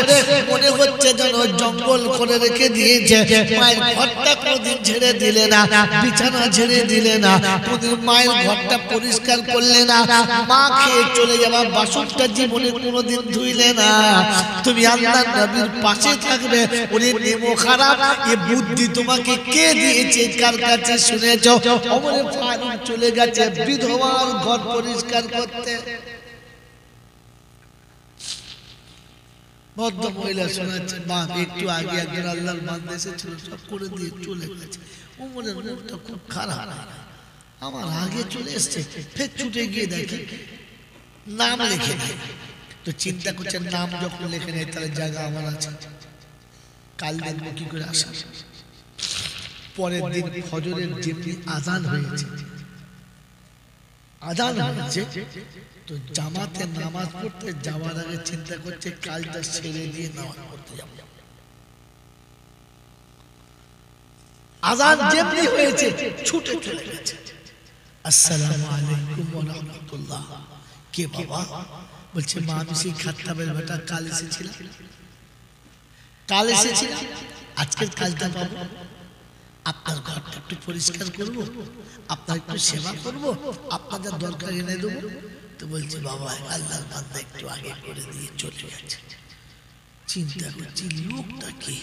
মনে হচ্ছে যেন জঙ্গল করে রেখে দিয়েছে। মায়ের ঘরটা কোনদিন ঝেড়ে দিলে না, বিছানা ঝেড়ে দিলে না, কোনদিন মায়ের ঘরটা পরিষ্কার করলে না, মা খেয়ে চলে যাওয়া বাসনটা জীবনে কোনদিন ধুইলে না। তুমি আল্লাহর নবীর পাশে থাকবে, উনি নেমো খারাপ, এ বুদ্ধি তোমাকে কে দিয়েছে? কার কাছে শুনেছো? ওমর ফারুক চলে গেছে বিধবার ঘর পরিষ্কার করতে। ভদ্র মহিলা শোনাচ্ছে, বাপ একটু আগে একজন আল্লাহর বান্দা এসেছিল, সব করে দিয়ে চলে গেছে। ওমরের মুখটা খুব খারাপ, আমার আগে চলে এসছে, ফের ছুটে গিয়ে দেখে নাম লেখে নেই। তো চিন্তা করছেন নাম যখন লেখে নেই তাহলে জায়গা আমার আছে, কাল দেখবো কি করে আসা। পরের দিন ফজরের যেমনি আজান হয়েছে, আজান হয়েছে, তো জামাতে নামাজ পড়তে যাওয়ার আগে চিন্তা করছে কাজটা ছেড়ে দিয়ে নামাজ পড়তে যাব। আজান যেমনি হয়েছে ছুটে চলে গেছে। আসসালামু আলাইকুম ওয়া রাহমাতুল্লাহ। কে বাবা? বলছে মা আমি সেই খাত্তাবের বেটা, কাল এসেছিলাম, কাল এসেছিলাম, আজকের কাজটা পাবো, আপনার ঘরটা একটু পরিষ্কার করবো, আপনার একটু সেবা করবো, আপনাদের দরকার এনে দেবো। তো বলছে বাবা আল্লাহর বান্দা একটু আগে করে দিয়ে চলে গেছে। চিন্তা করছি লোকটা কে,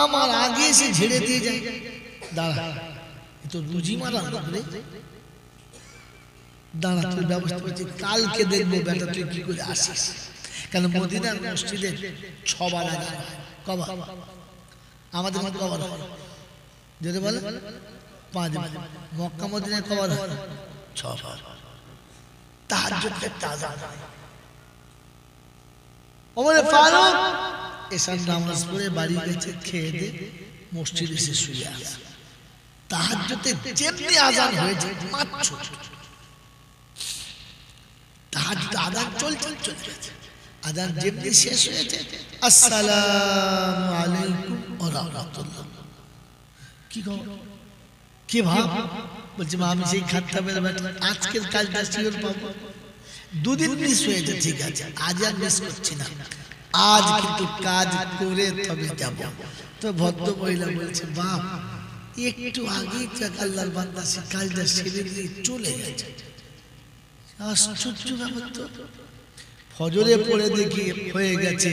আমার আগে এসে ঝেড়ে দিয়ে যায়। দাঁড়া, এ তো রুজি মারা লাগবে, দাঁড়া তোর ব্যবস্থা করছি, কালকে দেখবো বেটা তুই কি করে আসিস। কেন মদিনার মসজিদে 6 বার আজান হয়। কবার? আমাদের কবার হয়? যদি বলে 5 বার। মক্কা মদিনায় কবার হয়? 6 বার। তাহাজ্জুদের একটা আজান হয়। ওমর ফারুক এসার নামাজ পড়ে বাড়ি গেছে, খেয়ে দিয়ে মসজিদে এসে শুয়ে আছে। তাহাজ্জুদে যেমনি আজান হয়েছে মাত্র তাহাজ্জুদ আজান চলছে চলে গেছে। আজান যেমনি শেষ হয়েছে আসসালামু আলাইকুম ওয়া রাহমাতুল্লাহ। কি খবর? কি ভাব? বলছে মা আমি সেই খাত্তাবের বেটা, আজকের কাজটা শিওর পাবো। 2 দিন মিস হয়েছে, ঠিক আছে, আজ আর মিস করছি না, আজ কিন্তু কাজ করে তবে যাব। তো ভদ্র মহিলা বলছে বাপ একটু আগেই তো আল্লাহর বান্দা সে কাজটা সেরে দিয়ে চলে গেছে। আশ্চর্য ব্যাপার তো, ফজরে পড়ে দেখি হয়ে গেছে,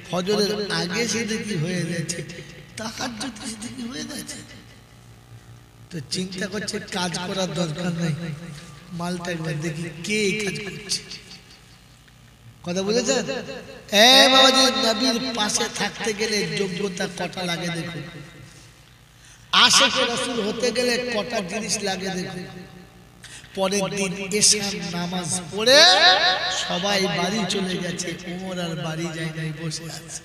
ফজরের আগে সে দেখি হয়ে গেছে, তাহাজ্জুদ সে দেখি হয়ে গেছে। তো চিন্তা করছে কাজ করার দরকার নেই, মালটা একবার দেখি কে কাজ করছে। কথা বুঝেছেন? বাবাজি নবীর পাশে থাকতে গেলে যোগ্যতা কটা লাগে দেখুন, আশিকে রাসূল হতে গেলে কটা জিনিস লাগে দেখুন। পরের দিন এশার নামাজ পড়ে সবাই বাড়ি চলে গেছে, ওমর আর বাড়ি যায় নাই, বসে আছে।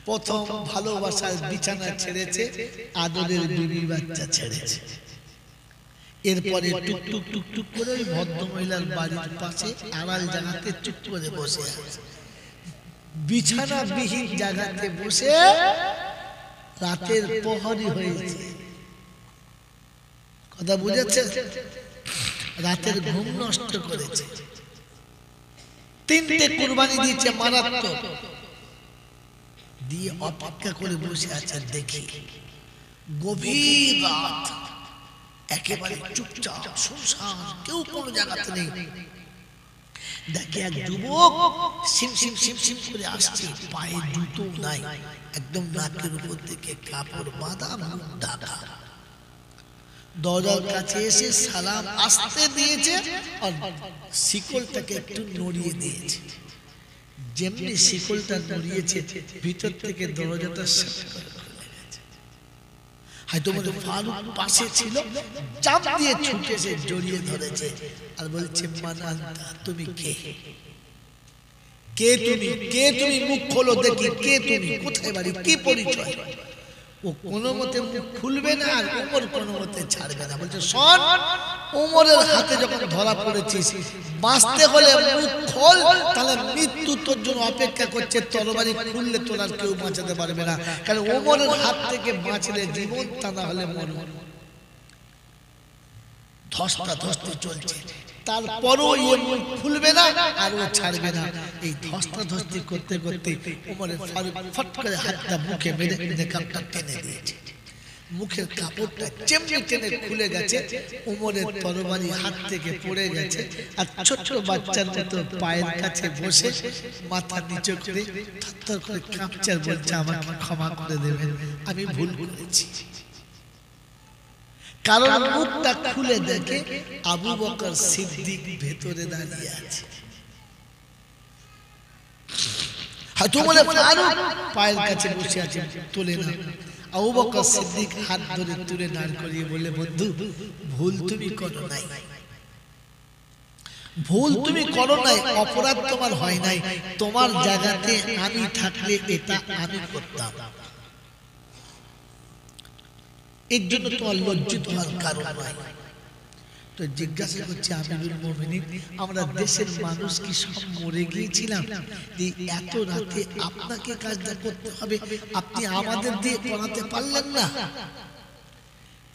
প্রথম ভালোবাসার বিছানা ছেড়েছে, আদরের বিবি বাচ্চা ছেড়েছে। এরপরে টুক টুক টুক টুক করে ওই ভদ্র মহিলার বাড়ির পাশে আড়াল জায়গাতে চুপ করে বসে আছে। বিছানা বিহীন জায়গাতে বসে রাতের প্রহরী হয়েছে। কথা বুঝেছে? রাতের ঘুম নষ্ট করেছে। 3টে কুরবানি দিয়েছে মারাত্মক, দিয়ে অপেক্ষা করে বসে আছে। দেখি গভীর রাত, একেবারে চুপচাপ শুনশান, কেউ কোনো জায়গাতে নেই। দেখে এক যুবক সিম সিম সিম সিম করে আসছে, পায়ে জুতো নাই, একদম নাকের উপর থেকে কাপড় বাঁধা, মুখ ঢাকা। দরজার কাছে এসে সালাম আসতে দিয়েছে আর শিকলটাকে একটু নড়িয়ে দিয়েছে। যেমনি শিকলটা নড়িয়েছে ভিতর থেকে দরজাটা হয়তো মনে ফারুক পাশে ছিল, চাপ দিয়ে ছুটে এসে জড়িয়ে ধরেছে আর বলছে মান আনতা, তুমি কে? কে তুমি? কে তুমি? মুখ খোলো দেখি, কে তুমি? কোথায় বাড়ি? কি পরিচয়? ও কোনো মতে মুখ খুলবে না, আর ওমর কোনো মতে ছাড়বে না। বলছে শোন, ওমরের হাতে যখন ধরা পড়েছিস, বাঁচতে হলে মুখ খোল, তাহলে মৃত্যু তোর জন্য অপেক্ষা করছে। তরবারি খুললে তোর আর কেউ বাঁচাতে পারবে না, কারণ ওমরের হাত থেকে বাঁচলে জীবন, তা না হলে মরণ। ধস্তা ধস্তি চলছে, তারপরও ও মুখ খুলবে না আর ও ছাড়বে না। এই ধস্তা ধস্তি করতে করতে ওমর ফারুক ফট করে হাতটা মুখে মেরে নেকাবটা টেনে দিয়েছে। মুখের কাপড়টা যেমনি টেনে খুলে গেছে, ওমরের তরবারি হাত থেকে পড়ে গেছে। আর ছোট্ট বাচ্চার মতো পায়ের কাছে বসে মাথা নিচু করে থরথর করে কাঁপছে আর বলছে আমাকে ক্ষমা করে দেবেন, আমি ভুল করেছি। কারণ মুখটা খুলে দেখে আবু বকর সিদ্দিক ভেতরে দাঁড়িয়ে আছে। হয়তো বলে ফারুক পায়ের কাছে বসে আছে, তোলে না। আবু বকর সিদ্দিক হাত ধরে তুলে দাঁড় করিয়ে বলে, বন্ধু ভুল তুমি করো নাই, ভুল তুমি করো নাই, অপরাধ তোমার হয় নাই, তোমার জায়গাতে আমি থাকলে এটা আমি করতাম, এর জন্য তোমার লজ্জিত হওয়ার কারণ নাই। তো জিজ্ঞাসা করছে আমিরুল মুমিনিন, আমরা দেশের মানুষ কি সব মরে গিয়েছিলাম? এত রাতে আপনাকে কাজটা করতে হবে, আপনি আমাদের দিয়ে করাতে পারলেন না?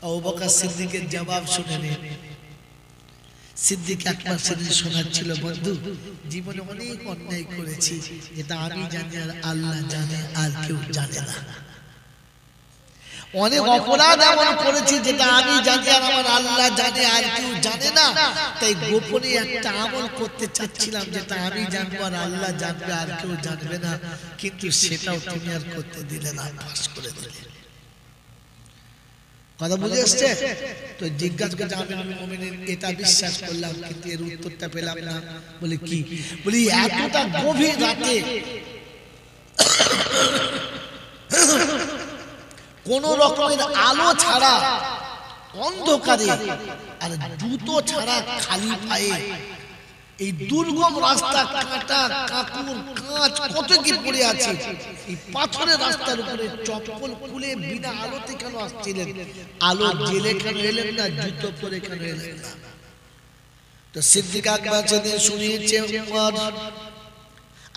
আবু বকর সিদ্দিকের জবাব শুনে নিন। সিদ্দিক আকবর সেদিন শোনাচ্ছিল, বন্ধু জীবনে অনেক অন্যায় করেছি, যেটা আমি জানি আর আল্লাহ জানে, আর কেউ জানে না। অনেক অপরাধ এমন করেছি যেটা আমি জানি আর আমার আল্লাহ জানে, আর কেউ জানে না। তাই গোপনে একটা আমল করতে চাচ্ছিলাম, যেটা আমি জানবো আর আল্লাহ জানবে, আর কেউ জানবে না, কিন্তু সেটাও তুমি আর করতে দিলে না, পাস করে দিলে। কথা বুঝে এসছে? তো জিজ্ঞাসা করছে আমিরুল মুমিনিন, এটা বিশ্বাস করলাম, কিন্তু এর উত্তরটা পেলাম না। বলে কি? বলি এতটা গভীর রাতে কোন রকমের আলো ছাড়া, অন্ধকারে, আর জুতো ছাড়া খালি পায়ে এই দুর্গম রাস্তা, কাঁটা কাকুর কাঁচ কত কি পড়ে আছে, এই পাথরের রাস্তার উপরে চপ্পল খুলে বিনা আলোতে কেন আসছিলেন? আলো জেলে কেন এলেন না? জুতো পরে কেন এলেন না? তো সিদ্দিক আকবর সেদিন শুনিয়েছে,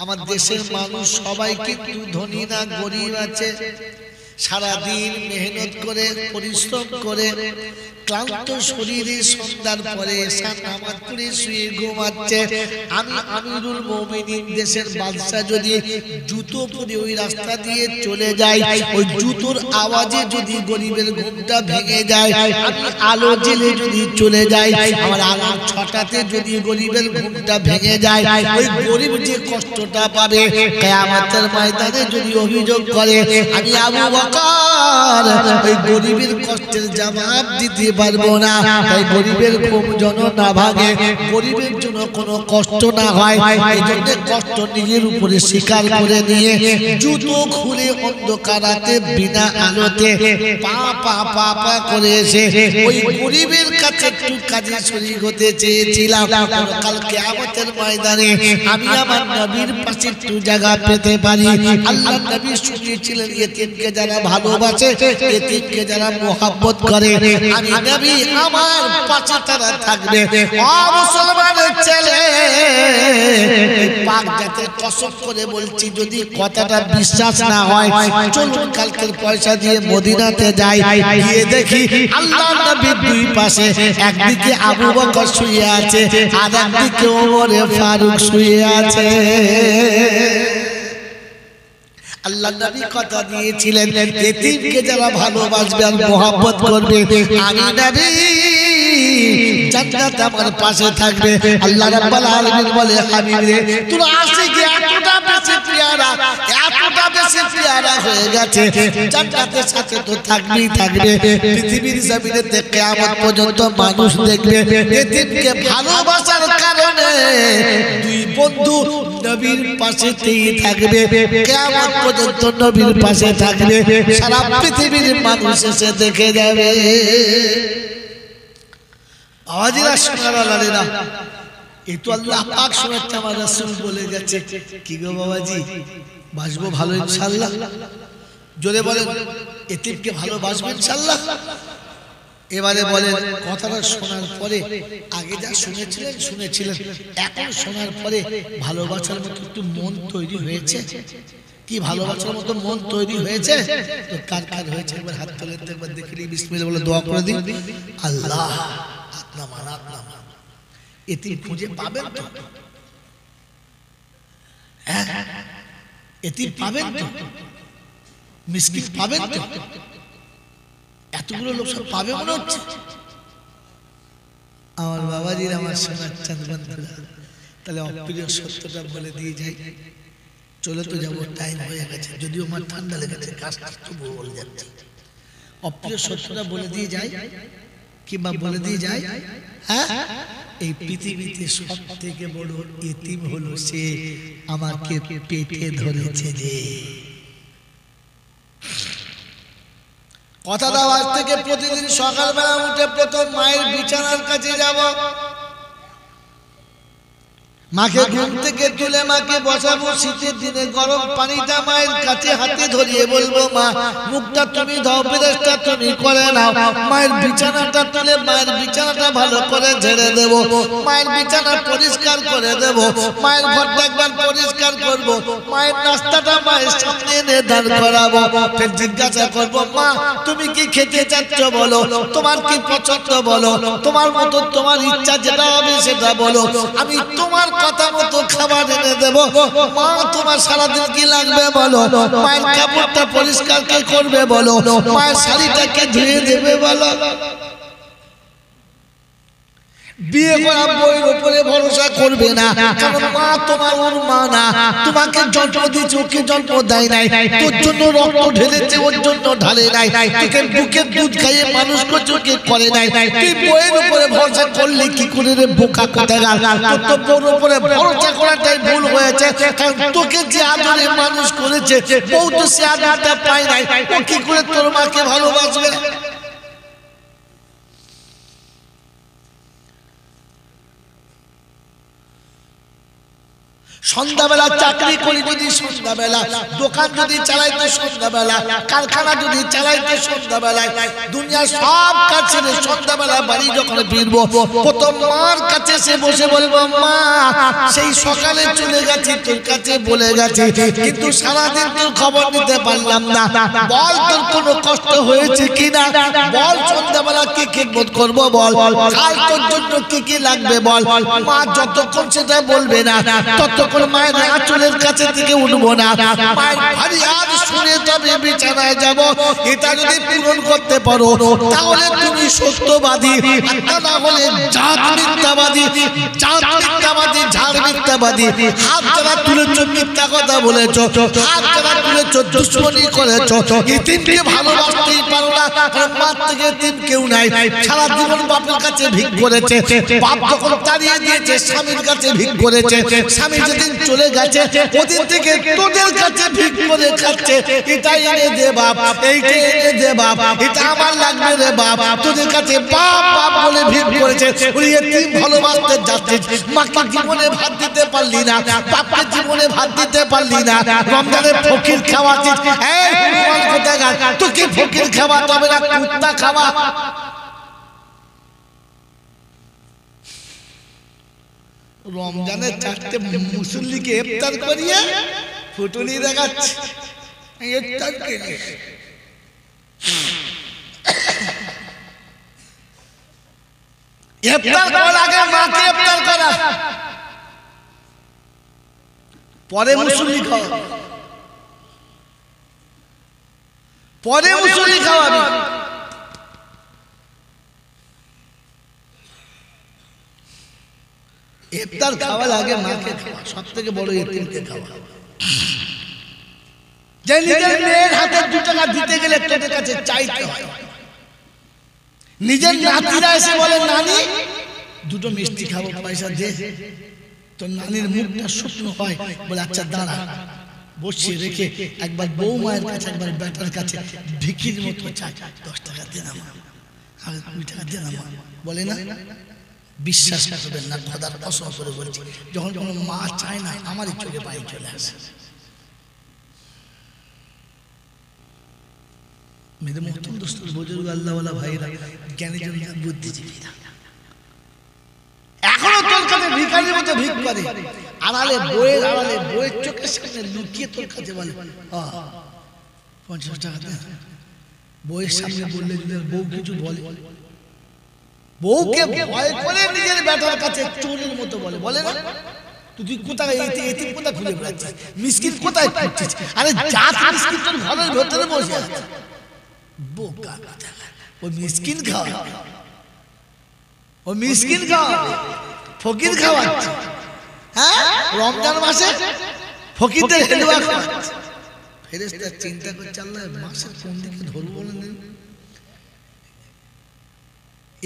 আমার দেশের মানুষ সবাই কিন্তু ধনী না, গরিব আছে, সারাদিন মেহনত করে পরিশ্রম করে ক্লান্ত শরীরে সন্ধ্যার পরে এসে নামাজ পড়ে শুয়ে ঘুমাচ্ছে। আমি আমিরুল মুমিনিন দেশের বাদশা যদি জুতো পরে ওই রাস্তা দিয়ে চলে যায়, ওই জুতোর আওয়াজে যদি গরিবের ঘুমটা ভেঙে যায়, আমি আলো জেলে যদি চলে যাই, আমার আলো ছটাতে যদি গরিবের ঘুমটা ভেঙে যায়, ওই গরিব যে কষ্টটা পাবে কিয়ামতের ময়দানে যদি অভিযোগ করে, আমি আবু বকর ওই গরিবের কষ্টের জবাব দিতে পারবো না। তাই গরিবের ঘুম যেন না ভাঙে, গরিবের জন্য কোনো কষ্ট না হয়, এই জন্য কষ্ট নিজের উপরে স্বীকার করে নিয়ে জুতো খুলে অন্ধকারাতে বিনা আলোতে পা পা পা পা করে এসে ওই গরিবের কাছে একটু কাজে শরীক হতে চেয়েছিলাম, কাল কিয়ামতের ময়দানে আমি আমার নবীর পাশে একটু জায়গা পেতে পারি। আল্লাহ নবী শুনিয়েছিলেন, ইতিমকে যারা ভালোবাসে, ইতিমকে যারা মোহাব্বত করে, আমি নবী আমার পাশে তারা থাকবে। ও মুসলমানের ছেলে, পাক জাতের কসম করে বলছি, যদি কথাটা বিশ্বাস না হয়, চলুন কালকের পয়সা দিয়ে মদিনাতে যাই, গিয়ে দেখি আল্লাহ নবীর দুই পাশে একদিকে আবু বকর শুয়ে আছে, আর একদিকে ওমরে ফারুক শুয়ে আছে। আল্লাহ নবী কথা দিয়েছিলেন, এতিমকে যারা ভালোবাসবে আর মোহাব্বত করবে, আমি নবী জান্নাতে আমার পাশে থাকবে। আল্লাহ রাব্বুল আলামিন বলে, হাবিবে তোর আশিক এতটা বেশি পিয়ারা, এতটা বেশি পিয়ারা হয়ে গেছে, জান্নাতের সাথে তো থাকবেই থাকবে। পৃথিবীর জমিনেতে কিয়ামত পর্যন্ত মানুষ দেখবে এতিমকে ভালোবাসার কারণে দুই বন্ধু নবীর পাশেতেই থাকবে, কিয়ামত পর্যন্ত নবীর পাশে থাকবে, সারা পৃথিবীর মানুষ এসে দেখে যাবে। আওয়াজিরা শোনার আলাদা, এই তো আল্লাহ পাক শোনাচ্ছে, আমার রাসূল বলে গেছে। কি গো বাবাজি, বাসবো ভালো ইনশাআল্লাহ? জোরে বলেন, এতিমকে ভালোবাসবেন ইনশাআল্লাহ? এবারে বলেন, কথাটা শোনার পরে আগে যা শুনেছিলেন, এখন শোনার পরে ভালোবাসার মতো একটু মন তৈরি হয়েছে? কি ভালোবাসার মতো মন তৈরি হয়েছে? তো কার কার হয়েছে একবার হাত তোলেন, একবার দেখলি বিসমিল্লাহ বলে দোয়া করে দিন। আল্লাহ এতিম খুঁজে পাবেন তো? এতিম পাবেন তো? মিসকিন পাবেন তো? এতগুলো লোক সব পাবে মনে হচ্ছে? আমার বাবাজির, আমার সোনার চাঁদ বন্ধুরা, তাহলে অপ্রিয় সত্যটা বলে দিয়ে যাই। চলে তো যাবো, টাইম হয়ে গেছে, যদিও আমার ঠান্ডা লেগেছে, কাজটা তো বলে যাচ্ছে। অপ্রিয় সত্যটা বলে দিয়ে যাই, কিংবা বলে দিয়ে যায়, হ্যাঁ, এই পৃথিবীতে সব থেকে বড় এতিম হলো সে আমাকে পেটে ধরেছে যে কথা দাও আজ থেকে প্রতিদিন সকালবেলা উঠে প্রথম মায়ের বিছানার কাছে যাব মাকে ঘুম থেকে তুলে মাকে বসাবো শীতের দিনে গরম পানিটা মায়ের কাছে হাতে ধরিয়ে বলবো মা মুখটা তুমি দাও ব্রাশটা তুমি করে নাও মায়ের বিছানাটা তুলে মায়ের বিছানাটা ভালো করে ঝেড়ে দেব মায়ের বিছানা পরিষ্কার করে দেব মায়ের ঘরটা একবার পরিষ্কার করব মায়ের নাস্তাটা মায়ের সামনে এনে দাঁড় করাবো ফের জিজ্ঞাসা করব মা তুমি কি খেতে চাচ্ছ বলো তোমার কি পছন্দ বলো তোমার মতো তোমার ইচ্ছা যেটা হবে সেটা বলো আমি তোমার কথা মতো খাবার এনে দেব মা তোমার সারাদিন কি লাগবে বলো মায়ের কাপড়টা পরিষ্কার কে করবে বলো মায়ের শাড়িটাকে ধুয়ে দেবে বলো বিয়ে করা বইয়ের উপরে ভরসা করবে না কারণ মা তোমার ওর মা না তোমাকে জন্ম দিয়েছে ওকে জন্ম দেয় নাই তোর জন্য রক্ত ঢেলেছে ওর জন্য ঢালে নাই তোকে বুকের দুধ খাইয়ে মানুষ করছে ওকে করে নাই তুই বইয়ের উপরে ভরসা করলে কি করে রে বোকা কোথাকার তোর তো বউর উপরে ভরসা করাটাই ভুল হয়েছে কারণ তোকে যে আদরে মানুষ করেছে বউ তো সে আদরটা পায় নাই ও কি করে তোর মাকে ভালোবাসবে সন্ধ্যাবেলা চাকরি করি যদি সন্ধ্যাবেলা দোকান যদি চালাই তো সন্ধ্যাবেলা কারখানা যদি চালাই তো সন্ধ্যাবেলায় দুনিয়ার সব কাজ ছেড়ে সন্ধ্যাবেলা বাড়ি যখন ফিরবো প্রথম মার কাছে সে বসে বলবো মা সেই সকালে চলে গেছি তোর কাছে বলে গেছি কিন্তু সারাদিন তোর খবর নিতে পারলাম না বল তোর কোনো কষ্ট হয়েছে কিনা বল সন্ধ্যাবেলা কি খিদমত করবো বল কাল তোর জন্য কি কি লাগবে বল মা যতক্ষণ সেটা বলবে না ততক্ষণ মায়ের আঁচলের কাছে থেকে উঠবো না মায়ের ফরিয়াদ শুনে তবে বিছানায় যাব এটা যদি পূরণ করতে পারো তাহলে তুমি সত্যবাদী আর না হলে জাত মিথ্যাবাদী জাত মিথ্যাবাদী ঝাড় মিথ্যাবাদী হাত যারা তুলেছ মিথ্যা কথা বলেছ হাত যারা তুলেছ দুশ্মনী করেছ এতিমকে ভালোবাসতেই পারো না কারণ মার থেকে এতিম কেউ নাই সারা জীবন বাপের কাছে ভিক করেছে বাপ যখন তাড়িয়ে দিয়েছে স্বামীর কাছে ভিক করেছে স্বামী যেদিন চলে গেছে ওদিন থেকে তোদের কাছে ভিক করে খাচ্ছে এটা এনে দে বাপ এইটা এনে দে বাপ এটা আমার লাগবে রে বাপ তোদের কাছে বাপ বাপ বলে ভিক করেছে ওই এতিম ভালোবাসতে যাচ্ছিস মাকে জীবনে ভাত দিতে পারলি না বাপকে জীবনে ভাত দিতে পারলি না রমজানে ফকির খাওয়াচ্ছিস এই কুরবান কোথাকার তোকে ফকির খাওয়াতে হবে না কুত্তা খাওয়া রমজানের চারটে মুসল্লিকে ইফতার করিয়ে ফুটুনি দেখাচ্ছে ইফতার করে ইফতার করার আগে মাকে ইফতার করা পরে মুসল্লি খাওয়া পরে মুসল্লি খাওয়াবি ইফতার খাওয়ার আগে মাকে খাওয়া সব থেকে বড় এতিমকে খাওয়া যে নিজের মেয়ের হাতে 2 টাকা দিতে গেলে তোদের কাছে চাইতে হয় নিজের নাতিরা এসে বলে নানি দুটো মিষ্টি খাবো পয়সা দে তো নানির মুখটা শুকনো হয় বলে আচ্ছা দাঁড়া বসিয়ে রেখে একবার বউ মায়ের কাছে একবার বেটার কাছে ভিখির মতো চাই 10 টাকা দে না মা আর 2 টাকা দে না মা বলে না বিশ্বাস করবেন না খোদার কসম করে বলছি যখন কোনো মা চায় না আমারই চোখে পানি চলে আসে মেরে মহতম দোস্ত বুজুর্গ আল্লাহওয়ালা ভাইরা জ্ঞানী জন বুদ্ধিজীবীরা এখনো তোর কাছে ভিখারির মতো ভিক করে আড়ালে বইয়ের চোখের সামনে লুকিয়ে তোর কাছে বলে 50 টাকা দে বইয়ের সামনে বললে যদি বউ কিছু বলে বউকে ভয় করে নিজের বেটার কাছে চোরের মতো বলে বলে না তুই কোথায় এতিম কোথায় খুলে বেড়াচ্ছিস মিসকিন কোথায় খুঁজছিস আরে জাত মিসকিন তোর ঘরের ভেতরে বসে আছে বোকা কথা ও মিসকিন খাওয়া ও মিসকিন খাওয়া ফকির খাওয়াচ্ছে হ্যাঁ রমজান মাসে ফকিরদের হেলুয়া খাওয়াচ্ছে ফেরেশতা চিন্তা করছে আল্লাহ মাসের কোন দিকে ধরবো না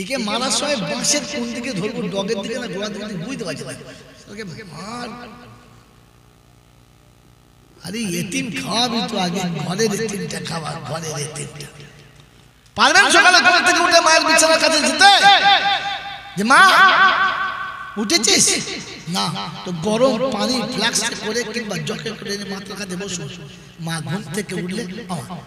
একে মারার সময় বাঁশের কোন দিকে ধরবো ডগের দিকে না গোড়ার দিকে বুঝতে পারছি না ওকে মার আরে এতিম খাওয়াবি তো আগে, ঘরের এতিমটা খাওয়া, ঘরের এতিমটা। পারবেন সকালে ঘুম থেকে উঠে মায়ের বিছানার কাছে যেতে যে মা উঠেছিস না, তো গরম পানি ফ্লাক্সে করে কিংবা জগে করে মাথার কাছে বসো। মা ঘুম থেকে উঠলে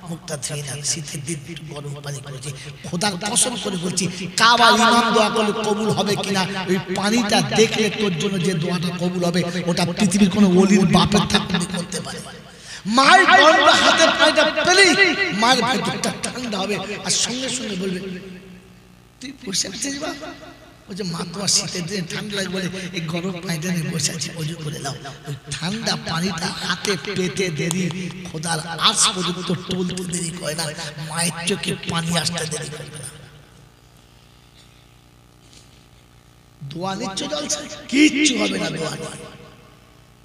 মুখটা ধুয়ে না, শীতের দিন গরম পানি করেছি, খোদার কসম করে বলছি কাবা ইমাম দোয়া করলে কবুল হবে কিনা, ওই পানিটা দেখলে তোর জন্য যে দোয়াটা কবুল হবে ওটা পৃথিবীর কোনো ওলির বাপের থাকতে করতে পারে। মায়ের গরম হাতে পানিটা পেলেই মায়ের ভেতরটা ঠান্ডা হবে, আর সঙ্গে সঙ্গে বলবে তুই বসে আছিস বা, ওই যে মা তোমার শীতের দিনে ঠান্ডা লাগে বলে এই গরম পানিটা নিয়ে বসে আছি, অজু করে দাও। ওই ঠান্ডা পানিটা হাতে পেতে দেরি, খোদার আজ পর্যন্ত টলতে দেরি করে না, মায়ের চোখে পানি আসতে দেরি করবে না। দোয়া নিচ্ছ জলছে, কিচ্ছু হবে না। দোয়া নিয়ে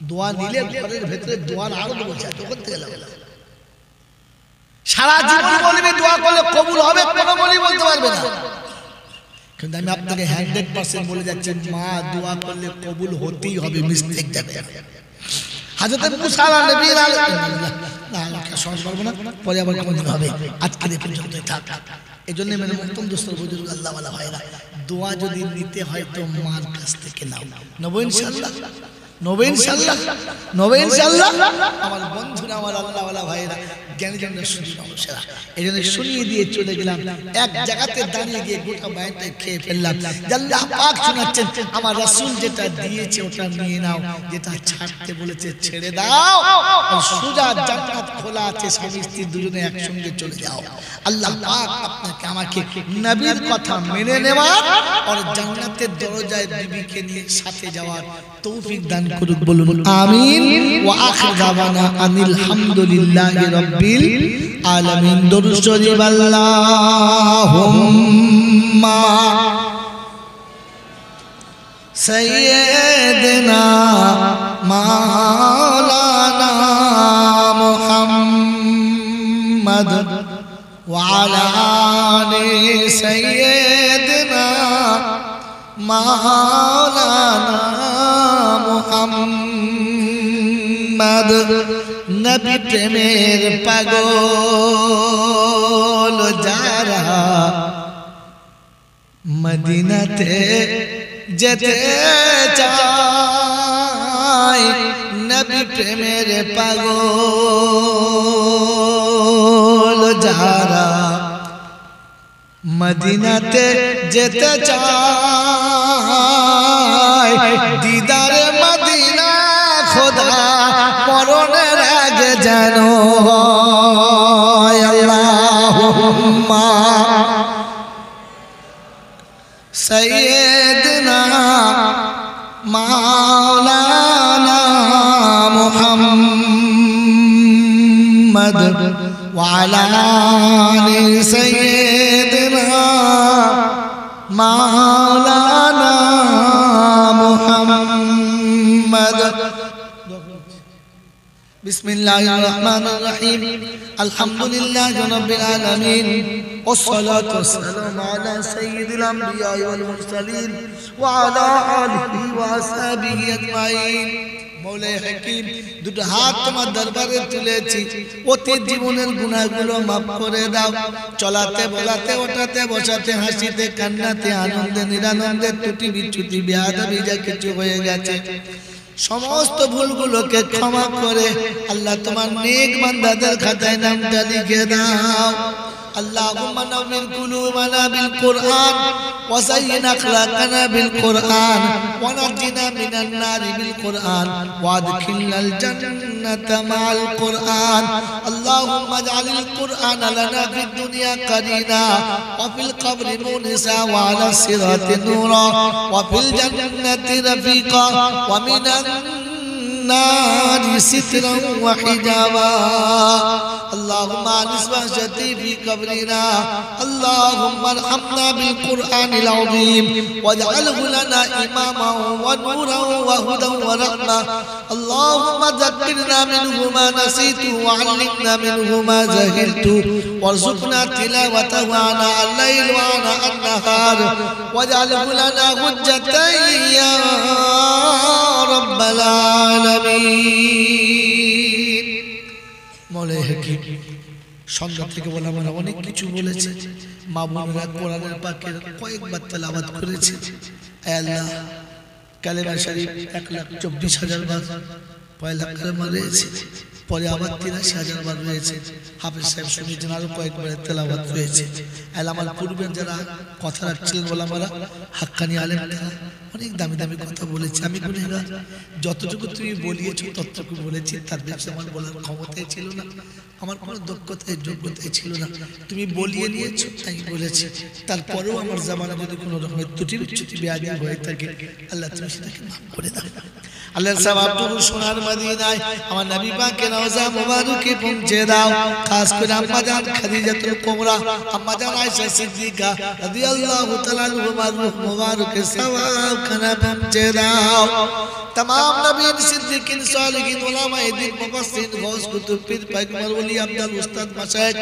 দোয়া নিলে ঘরের ভেতরে দোয়ার আরো বলছে তখন থেকে লাগলো। সারা জীবন বলবে দোয়া করলে কবুল হবে, কোনো বলি বলতে পারবে না। কিন্তু আমি আপনাকে 100% বলে যাচ্ছি, মা দোয়া করলে কবুল হতেই হবে, মিস্টেক যাবে না। হযরত মুসা আলাইহিস সালাম না আল্লাহকে সহজ বলবো না, পরে আবার কোনদিন হবে, আজকে এই পর্যন্তই থাক। এজন্য মেরে মুহতরম দোস্তর বুজুর্গ আল্লাহ ওয়ালা ভাইরা, দোয়া যদি নিতে হয় তো মার কাছ থেকে নাও। নবো ইনশাআল্লাহ, নবো ইনশাআল্লাহ, নবো ইনশাআল্লাহ। আমার বন্ধুরা, আমার আল্লাহ ওয়ালা ভাইরা, জ্ঞানীজনরা, শুনি মানুষেরা, এজন্য শুনিয়ে দিয়ে চলে গেলাম। এক জায়গাতে দাঁড়িয়ে গিয়ে গোটা বায়ানটা খেয়ে ফেললাম। আল্লাহ পাক শোনাচ্ছেন আমার রাসূল যেটা দিয়েছে ওটা নিয়ে নাও, যেটা ছাড়তে বলেছে ছেড়ে দাও। সোজা জান্নাত খোলা আছে, স্বামী স্ত্রী দুজনে একসঙ্গে চলে যাও। আল্লাহ পাক আপনাকে আমাকে নবীর কথা মেনে নেওয়ার আর জান্নাতের দরজায় বিবিকে নিয়ে সাথে যাওয়ার তৌফিক দান করুক, বলুন আমিন। ওয়া আখির দাওয়ানা আনিল হামদুলিল্লাহি রাব্বিল আলামিন। দরুদ শরীফ আল্লাহুম্মা সাইয়্যিদিনা মাওলানা মুহাম্মদ ওয়া আলা আলি সাইয়্যিদিনা মাওলানা মুহাম্মদ। নবী প্রেমের পাগল যারা মদিনাতে যেতে চায়, নবী প্রেমের পাগল যারা মদিনাতে যেতে চায়, দিদারে মদিনা খোদা মরণের আগে যেন আল্লাহুম্মা সাইয়্যিদিনা মাওলানা মুহাম্মদ ওয়া আলা আলি সাইয়্যিদিনা মাওলানা মুহাম্মদ। বিসমিল্লাহির রহমানির রহিম। আলহামদুলিল্লাহি রাব্বিল আলামিন ওয়াসসালাতু ওয়াসসালামু আলা সাইয়্যিদিল আমবিয়া ওয়াল মুরসালিন ওয়া আলা আলিহি ওয়া আসহাবিহি আজমাইন। মৌলাই হাকিম, দুটো হাত তোমার দরবারে তুলেছি, অতীত জীবনের গুনাহগুলো মাফ করে দাও। চলাতে বলাতে ওঠাতে বসাতে হাসিতে কান্নাতে আনন্দে নিরানন্দে ত্রুটি বিচ্যুতি বেয়াদবি যা কিছু হয়ে গেছে সমস্ত ভুলগুলোকে ক্ষমা করে আল্লাহ তোমার নেক বান্দাদের খাতায় নামটা লিখে দাও। اللهم نور قلوبنا بالقرآن وزين أخلاقنا بالقرآن ونجنا من النار بالقرآن وادخلنا الجنة مع القرآن. اللهم اجعل القرآن لنا في الدنيا قرينا وفي القبر مونسا وعلى الصراط نورا وفي الجنة رفيقا ومن النار سترا وحجابا. اللهم انس وحشتي في قبرنا. اللهم ارحمنا بالقرآن العظيم واجعله لنا إماما ونورا وهدى ورحمة. اللهم ذكرنا منه ما نسيت وعلمنا منه ما جهلت وارزقنا تلاوته آناء الليل وآناء النهار واجعله لنا حجة يا رب العالمين. হাকিম। সন্ধ্যা থেকে বলা আমরা অনেক কিছু বলেছে, মা বোনেরা কোরআনের পাকের কয়েকবার তেলাওয়াত করেছে। আল্লাহ কালেমা শরীফ 1,24,000 বার পয়লা কালেমা রয়েছে, পরে আবার 83,000 বার রয়েছে। হাফেজ সাহেব শুনেছেন আরো কয়েকবার তেলাওয়াত রয়েছে। আমার পূর্বের যারা কথা রাখছিলেন ওলামারা, হাক্কানি আলেম, তারা অনেক দামি দামি কথা বলেছে। আমি গুনেগার, যতটুকু তুমি বলিয়েছো ততটুকু বলেছি, তার বেশি আমার বলার ক্ষমতাই ছিল না, আমার কোনো দক্ষতায় যোগ্যতাই ছিল না। তুমি বলিয়ে নিয়েছো তাই বলেছি, তারপরেও আমার জামানা যদি কোনো রকমের ত্রুটি বিচ্যুতি বেয়াদবি হয়ে থাকে, আল্লাহ তুমি সেটাকে মাফ করে দাও। আল্লাহর সাহাবটুকু সোনার মদিনায় আমার নবী পাকের রওজা মুবারকে পৌঁছে দাও। খাস করে আম্মা জান খাদিজাতুল কুবরা, আম্মা জান আয়েশা সিদ্দিকা রাদিয়াল্লাহু তাআলা আনহুমার রূহ মুবারকে সওয়াব খানা পৌঁছে দাও। तमाम नबीन सिद्दीकीन सालिहीन उलमाए दीन मुफस्सिरीन गौस कुतुब पीर पैगंबर वली अब्दुल उस्ताद मशाइख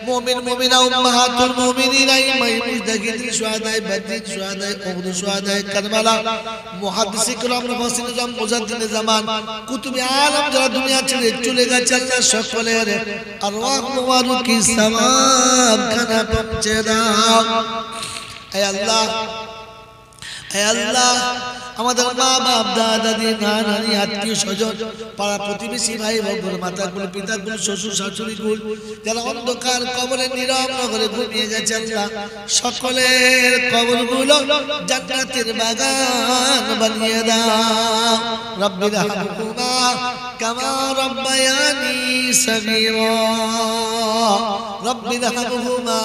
मोमिन मोमिना उम्महातुल मोमिनीन इमाम मुजद्दिद शुहदाए बदर शुहदाए उहद शुहदाए करबला मुहद्दिस किराम मुफस्सिरीन जाम मुजद्दिद ज़मान कुतुब आलम যারা দুনিয়া ছেড়ে চলে গেছে, আল্লাহ সকলের আরওয়াহ মুবারকি সওয়াব খানা পৌঁছে দাও। হে আল্লাহ, হে আল্লাহ, আমাদের মা বাপ দাদা দাদি নানি আত্মীয় স্বজন পাড়া প্রতিবেশী ভাই বোন মাতাগুলো পিতাগুলো শ্বশুর শাশুড়িগুলো যারা অন্ধকার কবরে নীরব নগরে ঘুমিয়ে গেছে, আল্লাহ সকলের কবরগুলো জান্নাতের বাগান বানিয়ে দাও। রব্বির হামহুমা কামা রব্বায়ানি সগীরা, রব্বির হামহুমা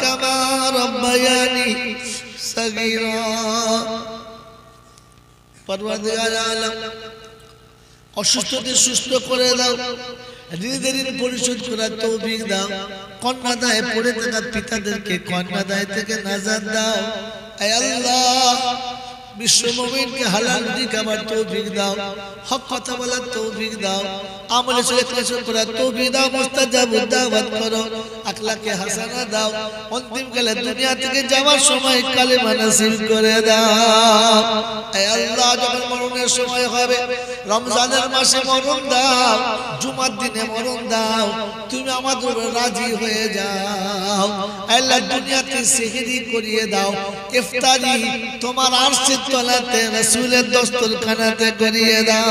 কামা রব্বায়ানি সগীরা। পরওয়ারদিগার আলম, অসুস্থদের সুস্থ করে দাও, ঋণের ঋণ পরিশোধ করার তৌফিক দাও। কন্যাদায়ে পড়ে থাকা পিতাদেরকে কন্যাদায় থেকে নাজাত দাও। হে আল্লাহ, বিশ্ব মুমিনকে হালাল রুজি খাবার তৌফিক দাও, হক কথা বলার তৌফিক দাও, আমলে সলেহ করার তৌফিক দাও, মুস্তাজাবুদ দাওয়াত করো, আখলাকে হাসানা দাও, অন্তিম কালে দুনিয়া থেকে যাওয়ার সময় কালেমা নসিব করে দাও। হে আল্লাহ, যখন মরণের সময় হবে, রমজানের মাসে মরণ দাও, জুমার দিনে মরণ দাও, তুমি আমাদের রাজি হয়ে যাও। আল্লাহ, দুনিয়াতে সেহরি করিয়ে দাও, ইফতারি তোমার আরশের তলাতে রাসূলের দস্তরখানাতে করিয়ে দাও।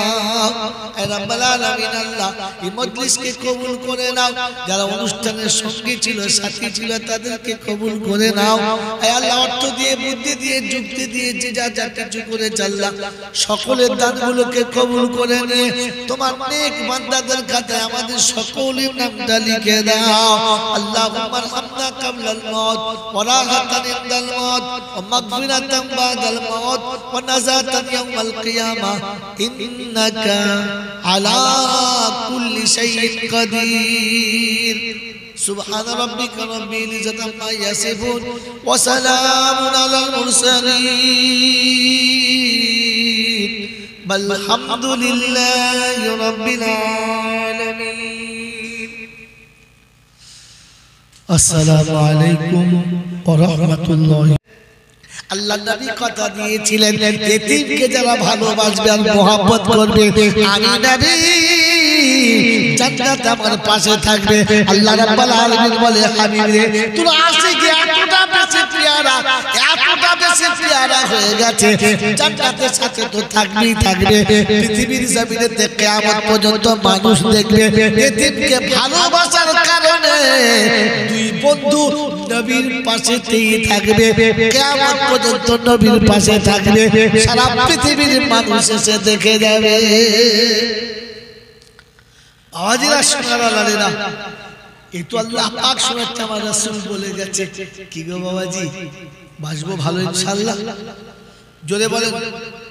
হে রব্বুল আলামিন, আল্লাহ এই মজলিসকে কবুল করে নাও, যারা অনুষ্ঠানের সঙ্গী ছিল সাথী ছিল তাদেরকে কবুল করে নাও। হে আল্লাহ, অর্থ দিয়ে বুদ্ধি দিয়ে যুক্তি দিয়ে যে যা কিছু করেছে আল্লাহ সকলের দানগুলোকে কবুল করে নিয়ে তোমার নেক বান্দাদের খাতায় আমাদের সকলের নামটা লিখে দাও। আল্লাহুম্মা আরহামনা কাবলাল মউত ওয়া রাহাতান ইনদাল মউত ওয়া মাগফিরাতান বাদাল মউত ওয়া নাজাতান ইয়াউমাল কিয়ামাহ ইন্নাকা আলা কুল্লি শাইইন কাদির। সুবহান রাব্বিকা রাব্বিল ইজ্জাতি আম্মা ইয়াসিফুন ওয়া সালামুন আলাল মুরসালিন আলহামদুলিল্লাহি রাব্বিল আলামিন। আসসালামু আলাইকুম ওয়া রাহমাতুল্লাহি। আল্লাহ নবী কথা দিয়েছিলেন, এতিমকে যারা ভালোবাসবে আর মোহাব্বত করবে, আমি নবী জান্নাত আমার পাশে থাকবে। আল্লাহ রাব্বুল আলামিন বলে, হাবিব রে তোর আশিক এতটা বেশি পিয়ারা, এতটা বেশি পিয়ারা হয়ে গেছে, জান্নাতের সাথে তো থাকবেই থাকবে। পৃথিবীর জমিনেতে কিয়ামত পর্যন্ত মানুষ দেখবে এতিমকে ভালোবাসার কারণে দুই বন্ধু নবীর পাশেতেই থাকবে, কিয়ামত পর্যন্ত নবীর পাশে থাকবে, সারা পৃথিবীর মানুষ এসে দেখে যাবে। আওয়াজিরা শোনার আলাদা, এই তো আল্লাহ পাক শোনাচ্ছে, আমার রাসূল বলে গেছে। কি গো বাবাজি, বাসবো ভালো ইনশাআল্লাহ? জোরে বলেন,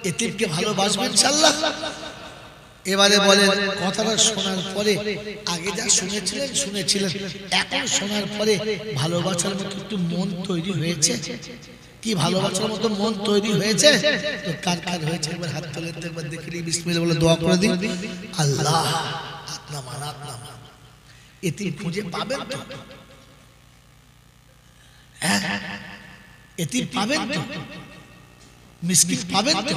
এতিমকে ভালোবাসবেন ইনশাআল্লাহ? এবারে বলেন, কথাটা শোনার পরে আগে যা শুনেছিলেন, এখন শোনার পরে ভালোবাসার মতো একটু মন তৈরি হয়েছে? কি ভালোবাসার মতো মন তৈরি হয়েছে? তো কার কার হয়েছে একবার হাত তুলে একবার দেখে নিই, বিসমিল্লাহ বলে দোয়া করে দিই। আল্লাহ এতিম খুঁজে পাবেন তো? এতিম পাবেন তো? মিসকিন পাবেন তো?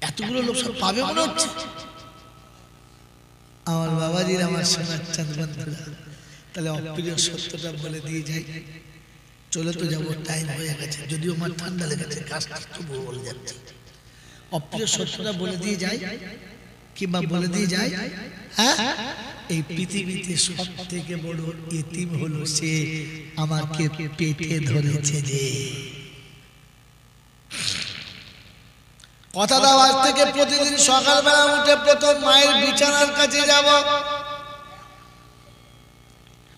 এতগুলো লোক সব পাবে মনে হচ্ছে? আমার বাবাজির, আমার সোনার চাঁদ বন্ধুরা, তাহলে অপ্রিয় সত্যটা বলে দিয়ে যাই। চলে তো যাবো, টাইম হয়ে গেছে, যদিও আমার ঠান্ডা লেগেছে, কাজটা তবু বলে যাচ্ছে। অপ্রিয় সত্যটা বলে দিয়ে যাই, কিংবা বলে দিয়ে যাই, হ্যাঁ, এই পৃথিবীতে সব থেকে বড় এতিম হলো সে আমাকে পেটে ধরেছে। যে কথা দাও, আজ থেকে প্রতিদিন সকালবেলা উঠে প্রথম মায়ের বিছানার কাছে যাব,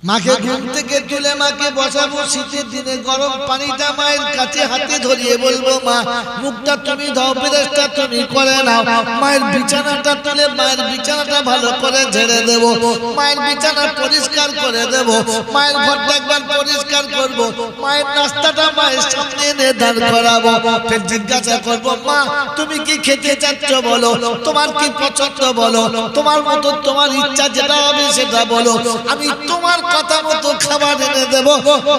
মাকে ঘুম থেকে তুলে মাকে বসাবো, শীতের দিনে গরম পানিটা মায়ের কাছে হাতে ধরিয়ে বলবো, মা মুখটা তুমি দাও, ব্রাশটা তুমি করে নাও। মায়ের বিছানাটা তুলে মায়ের বিছানাটা ভালো করে ঝেড়ে দেবো, মায়ের বিছানা পরিষ্কার করে দেব, মায়ের ঘরটা একবার পরিষ্কার করব, মায়ের নাস্তাটা মায়ের সামনে এনে দাঁড় করাবো। ফের জিজ্ঞাসা করবো, মা তুমি কি খেতে চাচ্ছ বলো, তোমার কি পছন্দ বলো, তোমার মতো তোমার ইচ্ছা যেটা হবে সেটা বলো, আমি তোমার কথা মতো খাবার এনে দেব।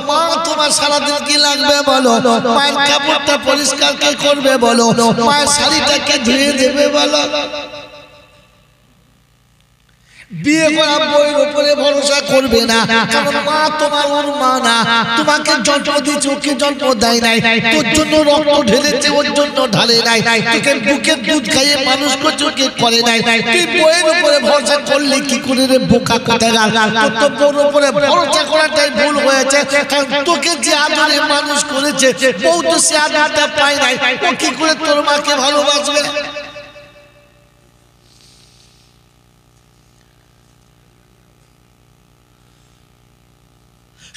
মা তোমার সারাদিন কি লাগবে বলো, মায়ের কাপড়টা পরিষ্কার কে করবে বলো, মায়ের শাড়িটাকে ধুয়ে দেবে বলো। বিয়ে করা বইয়ের উপরে ভরসা করবে না, কারণ মা তোমার ওর মা না, তোমাকে জন্ম দিয়েছে, ওকে জন্ম দেয় নাই, তোর জন্য রক্ত ঢেলেছে, ওর জন্য ঢালে নাই, তোকে বুকের দুধ খাইয়ে মানুষ করছে, ওকে করে নাই। তুই বইয়ের উপরে ভরসা করলে কি করে রে বোকা কোথাকার? তোর তো বউর উপরে ভরসা করাটাই ভুল হয়েছে, কারণ তোকে যে আদরে মানুষ করেছে, বউ তো সে আদরটা পায় নাই, ও কি করে তোর মাকে ভালোবাসবে?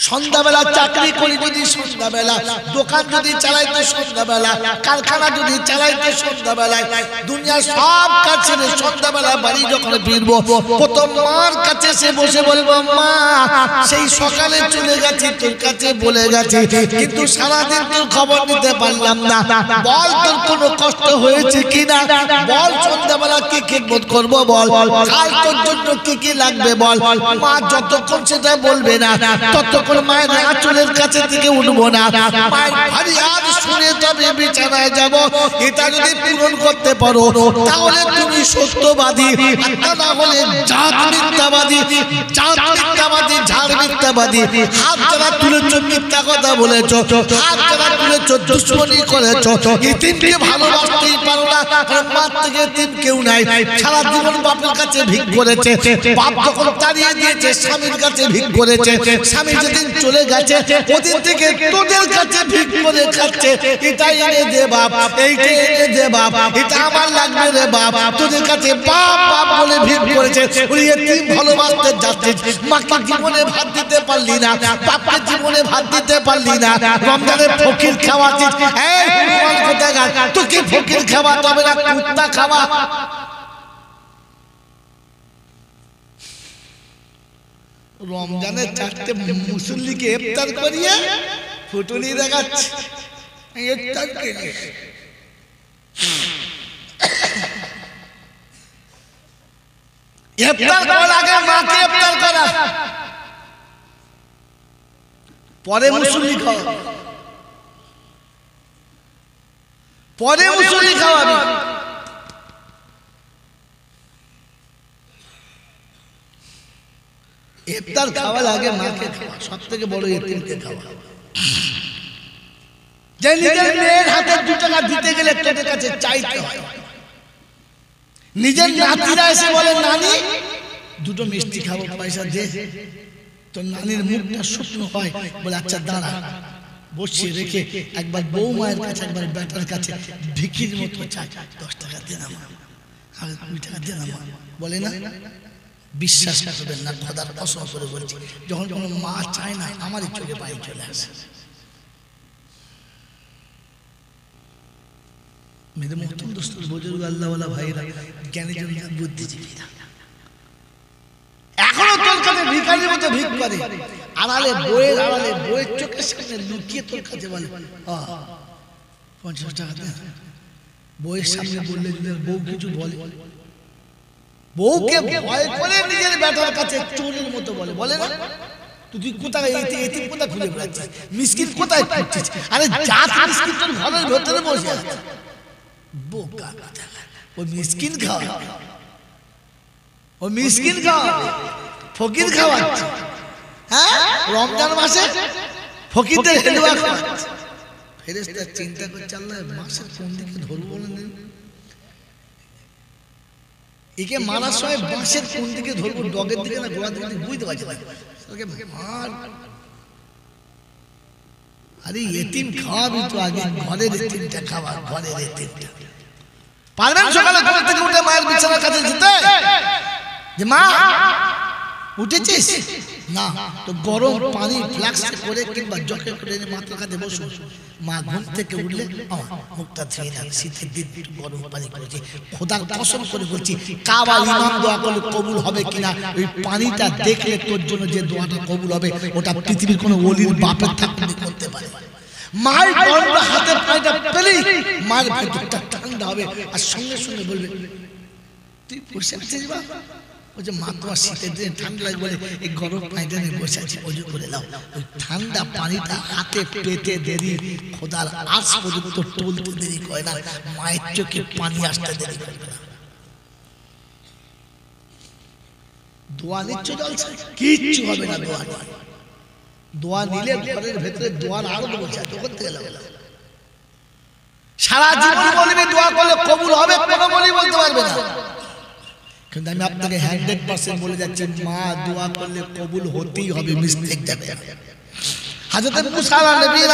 সন্ধ্যাবেলা চাকরি করি যদি সন্ধ্যাবেলা, দোকান যদি চালাই তো সন্ধ্যাবেলা, কারখানা যদি চালাই তো সন্ধ্যাবেলায়, দুনিয়ার সব কাজ ছেড়ে সন্ধ্যাবেলা বাড়ি যখন ফিরবো, প্রথম মার কাছে সে বসে বলবো, মা সেই সকালে চলে গেছি, তোর কাছে বলে গেছি, কিন্তু সারাদিন তোর খবর নিতে পারলাম না, বল তোর কোনো কষ্ট হয়েছে কিনা, বল সন্ধ্যাবেলা কি খেদমত করবো বল, কাল তোর জন্য কি কি লাগবে বল। মা যতক্ষণ সেটা বলবে না ততক্ষণ মায়ের আঁচলের কাছে থেকে উঠবো না, মায়ের ফরিয়াদ শুনে তবে বিছানায় যাব। এটা যদি পূরণ করতে পারো তাহলে তুমি সত্যবাদী, না হলে জাত মিথ্যাবাদী, জাত মিথ্যাবাদী, ঝাড় মিথ্যাবাদী। হাত যারা তুলেছ মিথ্যা কথা বলেছ, হাত যারা তুলেছ দুশ্মনী করেছ, এতিমকে ভালোবাসতেই পারো না, কারণ মার থেকে এতিম কেউ নাই। সারা জীবন বাপের কাছে ভিক করেছে, বাপ যখন তাড়িয়ে দিয়েছে স্বামীর কাছে ভিক করেছে, স্বামী যেদিন চলে গেছে ওদিন থেকে তোদের কাছে ভিক করে খাচ্ছে, এটা এনে দে বাপ, এইটা এনে দে বাপ, এটা আমার লাগবে রে বাপ, তোদের কাছে বাপ বাপ বলে ভিক করেছে। ওই এতিম ভালোবাসতে যাচ্ছিস, মাকে জীবনে ভাত দিতে পারলি না, বাপকে জীবনে ভাত দিতে পারলি না, রমজানে ফকির খাওয়াচ্ছিস, এই হুমাল কোথাকার, তোকে ফকির খাওয়াতে হবে না, কুত্তা খাওয়া। রমজানের চারটে মুসল্লিকে ইফতার করিয়ে ফুটুনি দেখাচ্ছে, ইফতার করিয়ে ইফতার করার আগে মাকে ইফতার করা, পরে মুসল্লি খাওয়া, পরে মুসল্লি খাওয়াবি। ইফতার খাওয়ার আগে মাকে খাওয়া, সব থেকে বড় এতিমকে খাওয়া। যে নিজের মেয়ের হাতে 2 টাকা দিতে গেলে তোদের কাছে চাইতে হয়, নিজের নাতিরা এসে বলে, নানি 2টো মিষ্টি খাবো, পয়সা দে, তোর নানির মুখটা শুকনো হয়, বলে আচ্ছা দাঁড়া, বসিয়ে রেখে একবার বউ মায়ের কাছে একবার বেটার কাছে ভিখির মতো চাই, 10 টাকা দে না মা, আর 20 টাকা দে না মা, বলে না? বিশ্বাস করবেন না, খোদার কসম করে বলছি, যখন কোনো মা চায় না আমারই চোখে পানি চলে আসে। মেরে মোহতম দোস্ত বুজুর্গ আল্লাহওয়ালা ভাইরা, জ্ঞানীজনরা, বুদ্ধিজীবীরা এখনো তোর কাছে ভিখারির মতো ভিক করে, আড়ালে বইয়ের আড়ালে বইয়ের চোখের সামনে লুকিয়ে তোর কাছে বলে 50 টাকা দে। বইয়ের সামনে বললে বউ কিছু বলে, বউকে ভয় করে নিজের বেটার কাছে চোরের মতো বলে, বলে না? তুই কোথায় এতিম কোথায় খুলে বেড়াচ্ছিস, মিসকিন কোথায় খুঁজছিস? আরে জাত মিসকিন তোর ঘরের ভেতরে বসে আছে, বোকা, ওই মিসকিন খাওয়া। ও মিসকিন খাওয়াবে, ফকির খাওয়াচ্ছে। হ্যাঁ, রমজান মাসে ফকিরদের হেলুয়া খাওয়াচ্ছে। ফেরেশতা চিন্তা করছে, আল্লাহ মাসের কোন দিকে ধরবো বলেন, একে মারার সময় বাঁশের কোন দিকে ধরবো, ডগের দিকে না গোড়ার দিকে বুঝতে পারছি না। আরে এতিম খাওয়াবি তো আগে, ঘরের এতিমটা খাওয়া, ঘরের এতিমটা। পারবেন সকালে ঘর থেকে উঠে মায়ের বিছানার কাছে যেতে, যে মা উঠেছিস না, তো গরম পানি ফ্লাক্সে করে কিংবা জগে করে মাথার কাছে বসো। মা ঘুম থেকে উঠলে আমার মুখটা ধুয়ে না, শীতের দিন গরম পানি করেছি, খোদার কসম করে বলছি কাবা ইমাম দোয়া করলে কবুল হবে কিনা, ওই পানিটা দেখলে তোর জন্য যে দোয়াটা কবুল হবে ওটা পৃথিবীর কোনো ওলির বাপের থাকলে করতে পারে। মায়ের গরম হাতে পানিটা পেলেই মায়ের ভেতরটা ঠান্ডা হবে, আর সঙ্গে সঙ্গে বলবে তুই বসে আছিস বা, বলছে মা তোমার শীতের দিনে ঠান্ডা লাগবে বলে এই গরম পানিটা নিয়ে বসে আছি, অজু করে দাও। ওই ঠান্ডা পানিটা হাতে পেতে দেরি, খোদার আজ পর্যন্ত টলতে দেরি করে না, মায়ের চোখে পানি আসতে দেরি করবে না। দোয়া নিচ্ছ জলছে, কিচ্ছু হবে না। দোয়া নয়, দোয়া নিলে ঘরের ভেতরে দোয়ার আরো বলছে তখন থেকে লাগবে। সারা জীবন বলবে দোয়া করলে কবুল হবে, কোনো বলি বলতে পারবে না। কিন্তু আমি আপনাকে 100% বলে যাচ্ছি, মা দোয়া করলে কবুল হতেই হবে, মিস্টেক যাবে। হযরত মুসা নবীর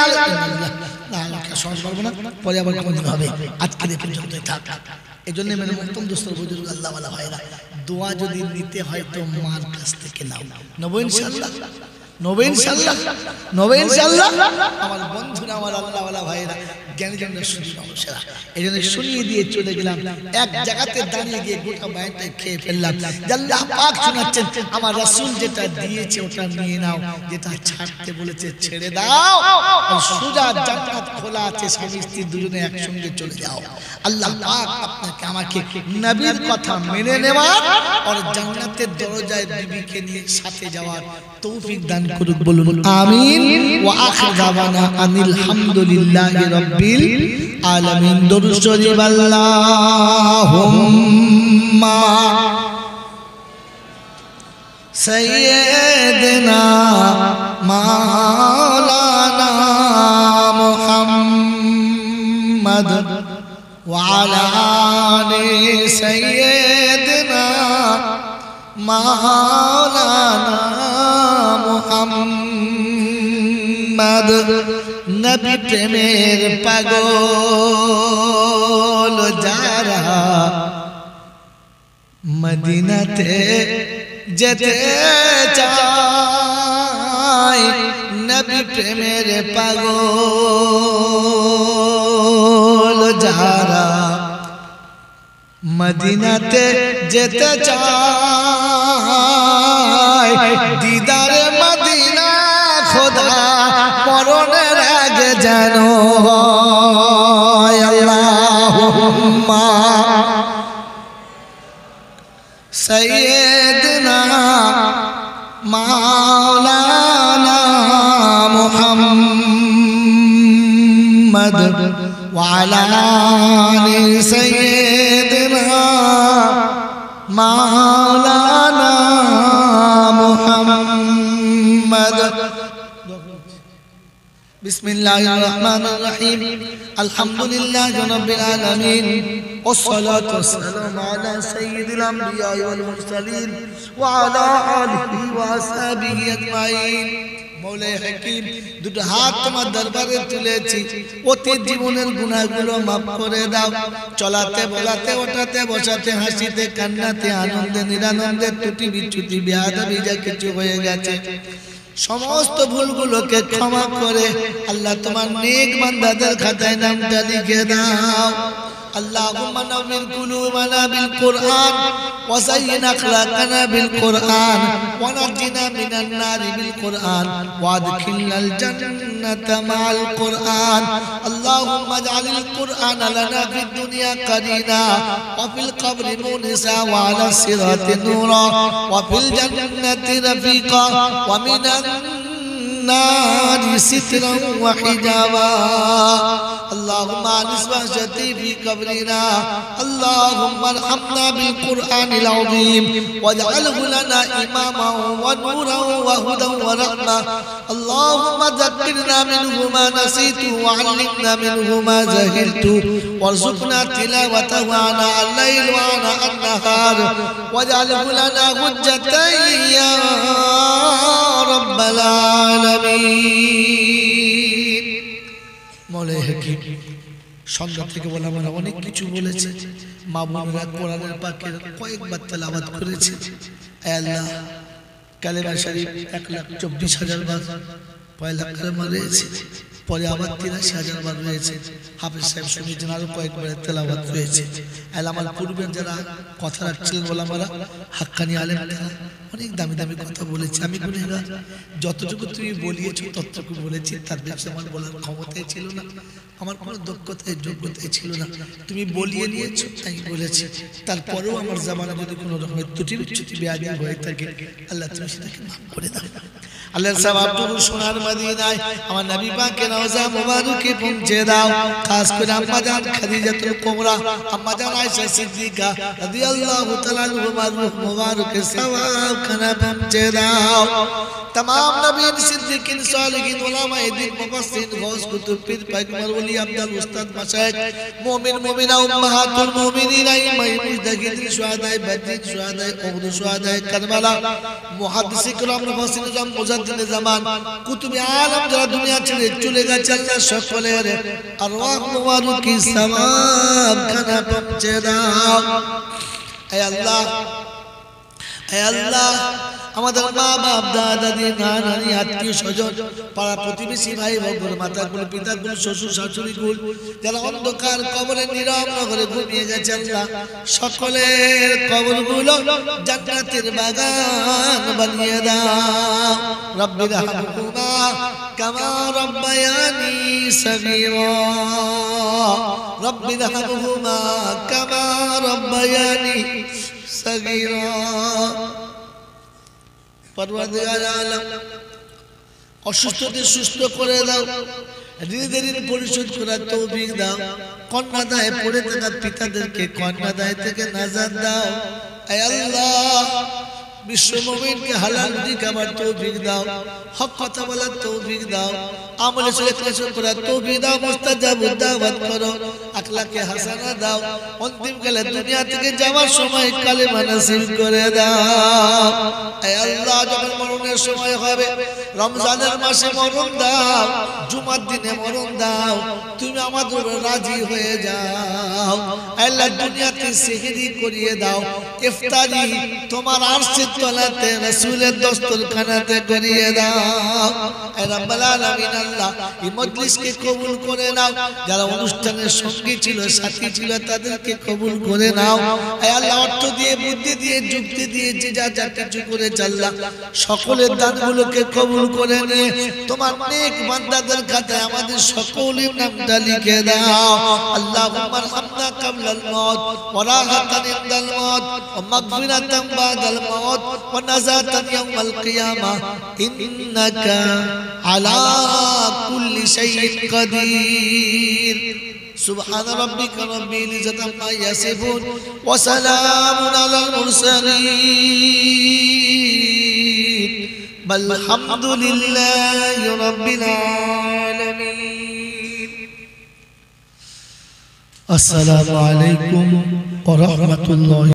সহজ বলবো না, পরে আবার কোনদিন হবে, আজকে এই পর্যন্তই থাক। এই জন্য মেরে মুহতরম দোস্ত বুজুর্গ আল্লাহ ওয়ালা ভাইরা, দোয়া যদি নিতে হয় তো মার কাছ থেকে নাও, নেবো ইনশাআল্লাহ, নেবো ইনশাআল্লাহ, নেবো ইনশাআল্লাহ। আমার বন্ধুরা, আমার আল্লাহ ওয়ালা ভাইরা, জ্ঞানীজনরা, শুধু মানুষেরা, এই জন্য শুনিয়ে দিয়ে চলে গেলাম। এক জায়গাতে দাঁড়িয়ে গিয়ে গোটা বায়ানটা খেয়ে ফেললাম। আল্লাহ পাক শোনাচ্ছেন, আমার রাসূল যেটা দিয়েছে ওটা নিয়ে নাও, যেটা ছাড়তে বলেছে ছেড়ে দাও। আর সোজা জান্নাত খোলা আছে, স্বামী স্ত্রী দুজনে একসঙ্গে চলে যাও। আল্লাহ পাক আপনাকে আমাকে নবীর কথা মেনে নেওয়ার আর জান্নাতের দরজায় বিবিকে নিয়ে সাথে যাওয়ার তৌফিক দান করুক, বলুন আমিন। ওয়া আখির দাওয়ানা আনিল হামদুলিল্লাহি রাব্বিল আলামিন। দরুদ শরীফ আল্লাহুম্মা সাইয়্যিদিনা মাওলানা মুহাম্মদ ওয়া আলা আলি সাইয়্যিদিনা মাওলানা মুহাম্মদ। নবী প্রেমের পাগল যারা মদিনাতে যেতে চায়, নবী প্রেমের পাগল যারা মদিনাতে যেতে চায়, দিদারে মদিনা খোদা মরণের আগে যেন আল্লাহুম্মা সাইয়্যিদিনা মাওলানা মুহাম্মদ ওয়া আলা আলি সাইয়্যিদিনা মাওলানা মুহাম্মদ। বিসমিল্লাহির রহমানির রহিম। আলহামদুলিল্লাহি রাব্বিল আলামিন, والصلاة والسلام على سيد الأنبياء والمرسلين وعلى آله وأصحابه أجمعين। মৌলাই হাকিম, দুটো হাত তোমার দরবারে তুলেছি, অতীত জীবনের গুনাহগুলো মাফ করে দাও। চলাতে বলাতে, ওঠাতে বসাতে, হাসিতে কান্নাতে, আনন্দে নিরানন্দে, ত্রুটি বিচ্যুতি বেয়াদবি যা কিছু হয়ে গেছে সমস্ত ভুলগুলোকে ক্ষমা করে আল্লাহ তোমার নেক বান্দাদের খাতায় নামটা লিখে দাও। اللهم نور قلوبنا بالقرآن وزين أخلاقنا بالقرآن ونجنا من النار بالقرآن وادخلنا الجنة مع القرآن. اللهم اجعل القرآن لنا في الدنيا قرينا وفي القبر مونسا وعلى الصراط نورا وفي الجنة رفيقا ومن النار سترا وحجابا اللهم انس وحشتي في قبرنا اللهم ارحمنا بالقرآن العظيم واجعله لنا إماما ونورا وهدى ورحمة اللهم ذكرنا منه ما نسيت وعلمنا منه ما جهلت وارزقنا تلاوته آناء الليل وآناء النهار واجعله لنا حجة يا رب العالمين مولاي حكيم সন্ধ্যা থেকে বলা আমরা অনেক কিছু বলেছে মা বোনেরা কোরআনের পাকের কয়েকবার তেলাওয়াত করেছে আয় আল্লাহ কালেমা শরীফ 1,24,000 বার পয়লা কালেমা রয়েছে পরে আবার 83,000 বার রয়েছে হাফেজ সাহেব শুনেছেন আরো কয়েকবার তেলাওয়াত রয়েছে আল্লাহ আমার পূর্বের যারা কথা রাখছিলেন ওলামারা হাক্কানি আলেম অনেক দামি দামি কথা বলেছে আমি গুনাহগার যতটুকু তুমি বলিয়েছো ততটুকু বলেছি তার বেশি আমার বলার ক্ষমতাই ছিল না আমার কোনো দক্ষতায় যোগ্যতাই ছিল না তুমি বলিয়ে নিয়েছো তাই বলেছি তারপরেও আমার জামানা যদি কোনো রকমের ত্রুটি বিচ্যুতি বেয়াদবি হয়ে থাকে আল্লাহ তুমি সেটাকে মাফ করে দাও আল্লাহর সওয়াবটুকু সোনার মদিনায় আমার নবী পাকের রওজা মুবারকে পৌঁছে দাও খাস করে আম্মা জান খাদিজাতুল কুবরা আম্মা জান আয়েশা সিদ্দিকা রাদিয়াল্লাহু তাআলা আনহা মুবারকে সওয়াব খানা পৌঁছে দাও तमाम नबीन सिद्दीकीन सालिहीन उलमाए दीन मुफस्सिरीन गौस कुतुब पीर पैगंबर वली अब्दुल उस्ताद मशाइख मोमिन मोमिना उम्महातुल मोमिनीन इमाम मुजतहिदीन शुहदाए बदर शुहदाए उहद शुहदाए करबला मुहद्दिस किराम मुफस्सिरीन मुजद्दिद ज़मान कुतुब आलम যারা দুনিয়া ছেড়ে চলে গেছে আল্লাহ সকলের আরওয়াহ মুবারকি সওয়াব খানা পৌঁছে দাও হে আল্লাহ হে আল্লাহ আমাদের মা বাপ দাদা দাদি নানি আত্মীয় স্বজন পাড়া প্রতিবেশী ভাই বোন মাতা গুলো পিতা গুলো শ্বশুর শাশুড়ি গুলো যারা অন্ধকার কবরে নীরব নগরে ঘুমিয়ে গেছে আল্লাহ সকলের কবরগুলো জান্নাতের বাগান বানিয়ে দাও রব্বির হামহুমা কামা রব্বায়ানি সগীরা রব্বির হামহুমা কামা রব্বায়ানি সগীরা परवरदिगार आलम অসুস্থদের সুস্থ করে দাও ঋণের ঋণ পরিশোধ করার তৌফিক দাও কন্যাদায়ে পড়ে থাকা পিতাদেরকে কন্যাদায় থেকে নাজাত দাও হে আল্লাহ বিশ্ব মুমিনকে হালাল রুজি খাবার তৌফিক দাও হক কথা বলার তৌফিক দাও আমলে ইখলাস করার তৌফিক দাও মুস্তাজাবুদ দাওয়াত করো আখলাকে হাসানা দাও অন্তিম কালে দুনিয়া থেকে যাওয়ার সময় কালেমা নসিব করে দাও হে আল্লাহ যখন মরণের সময় হবে রমজানের মাসে মরণ দাও জুমার দিনে মরণ দাও তুমি আমাদের রাজি হয়ে যাও আল্লাহ দুনিয়াতে সেহরি করিয়ে দাও ইফতারি তোমার আরশের তলাতে রাসূলের দস্তরখানাতে করিয়ে দাও হে রব্বুল আলামিন আল্লাহ এই মজলিসকে কবুল করে নাও যারা অনুষ্ঠানের সঙ্গী ছিল সাথী ছিল তাদেরকে কবুল করে নাও হে আল্লাহ অর্থ দিয়ে বুদ্ধি দিয়ে যুক্তি দিয়ে যে যা কিছু করে আল্লাহ সকলের দানগুলোকে কবুল করে নিয়ে তোমার নেক বান্দাদের খাতায় আমাদের সকলের নামটা লিখে দাও আল্লাহুম্মা আরহামনা ক্বাবলাল মাউত ওয়া রাহাতান ইনদাল মাউত ওয়া মাগফিরাতান বাদাল মাউত ওয়া নাজাতান ইয়াউমাল কিয়ামাহ ইন্নাকা আলা কুল্লি শাইইন কাদির سبحان ربك رب العزة عما يصفون وسلام على المرسلين بل الحمد لله رب العالمين السلام عليكم ورحمة الله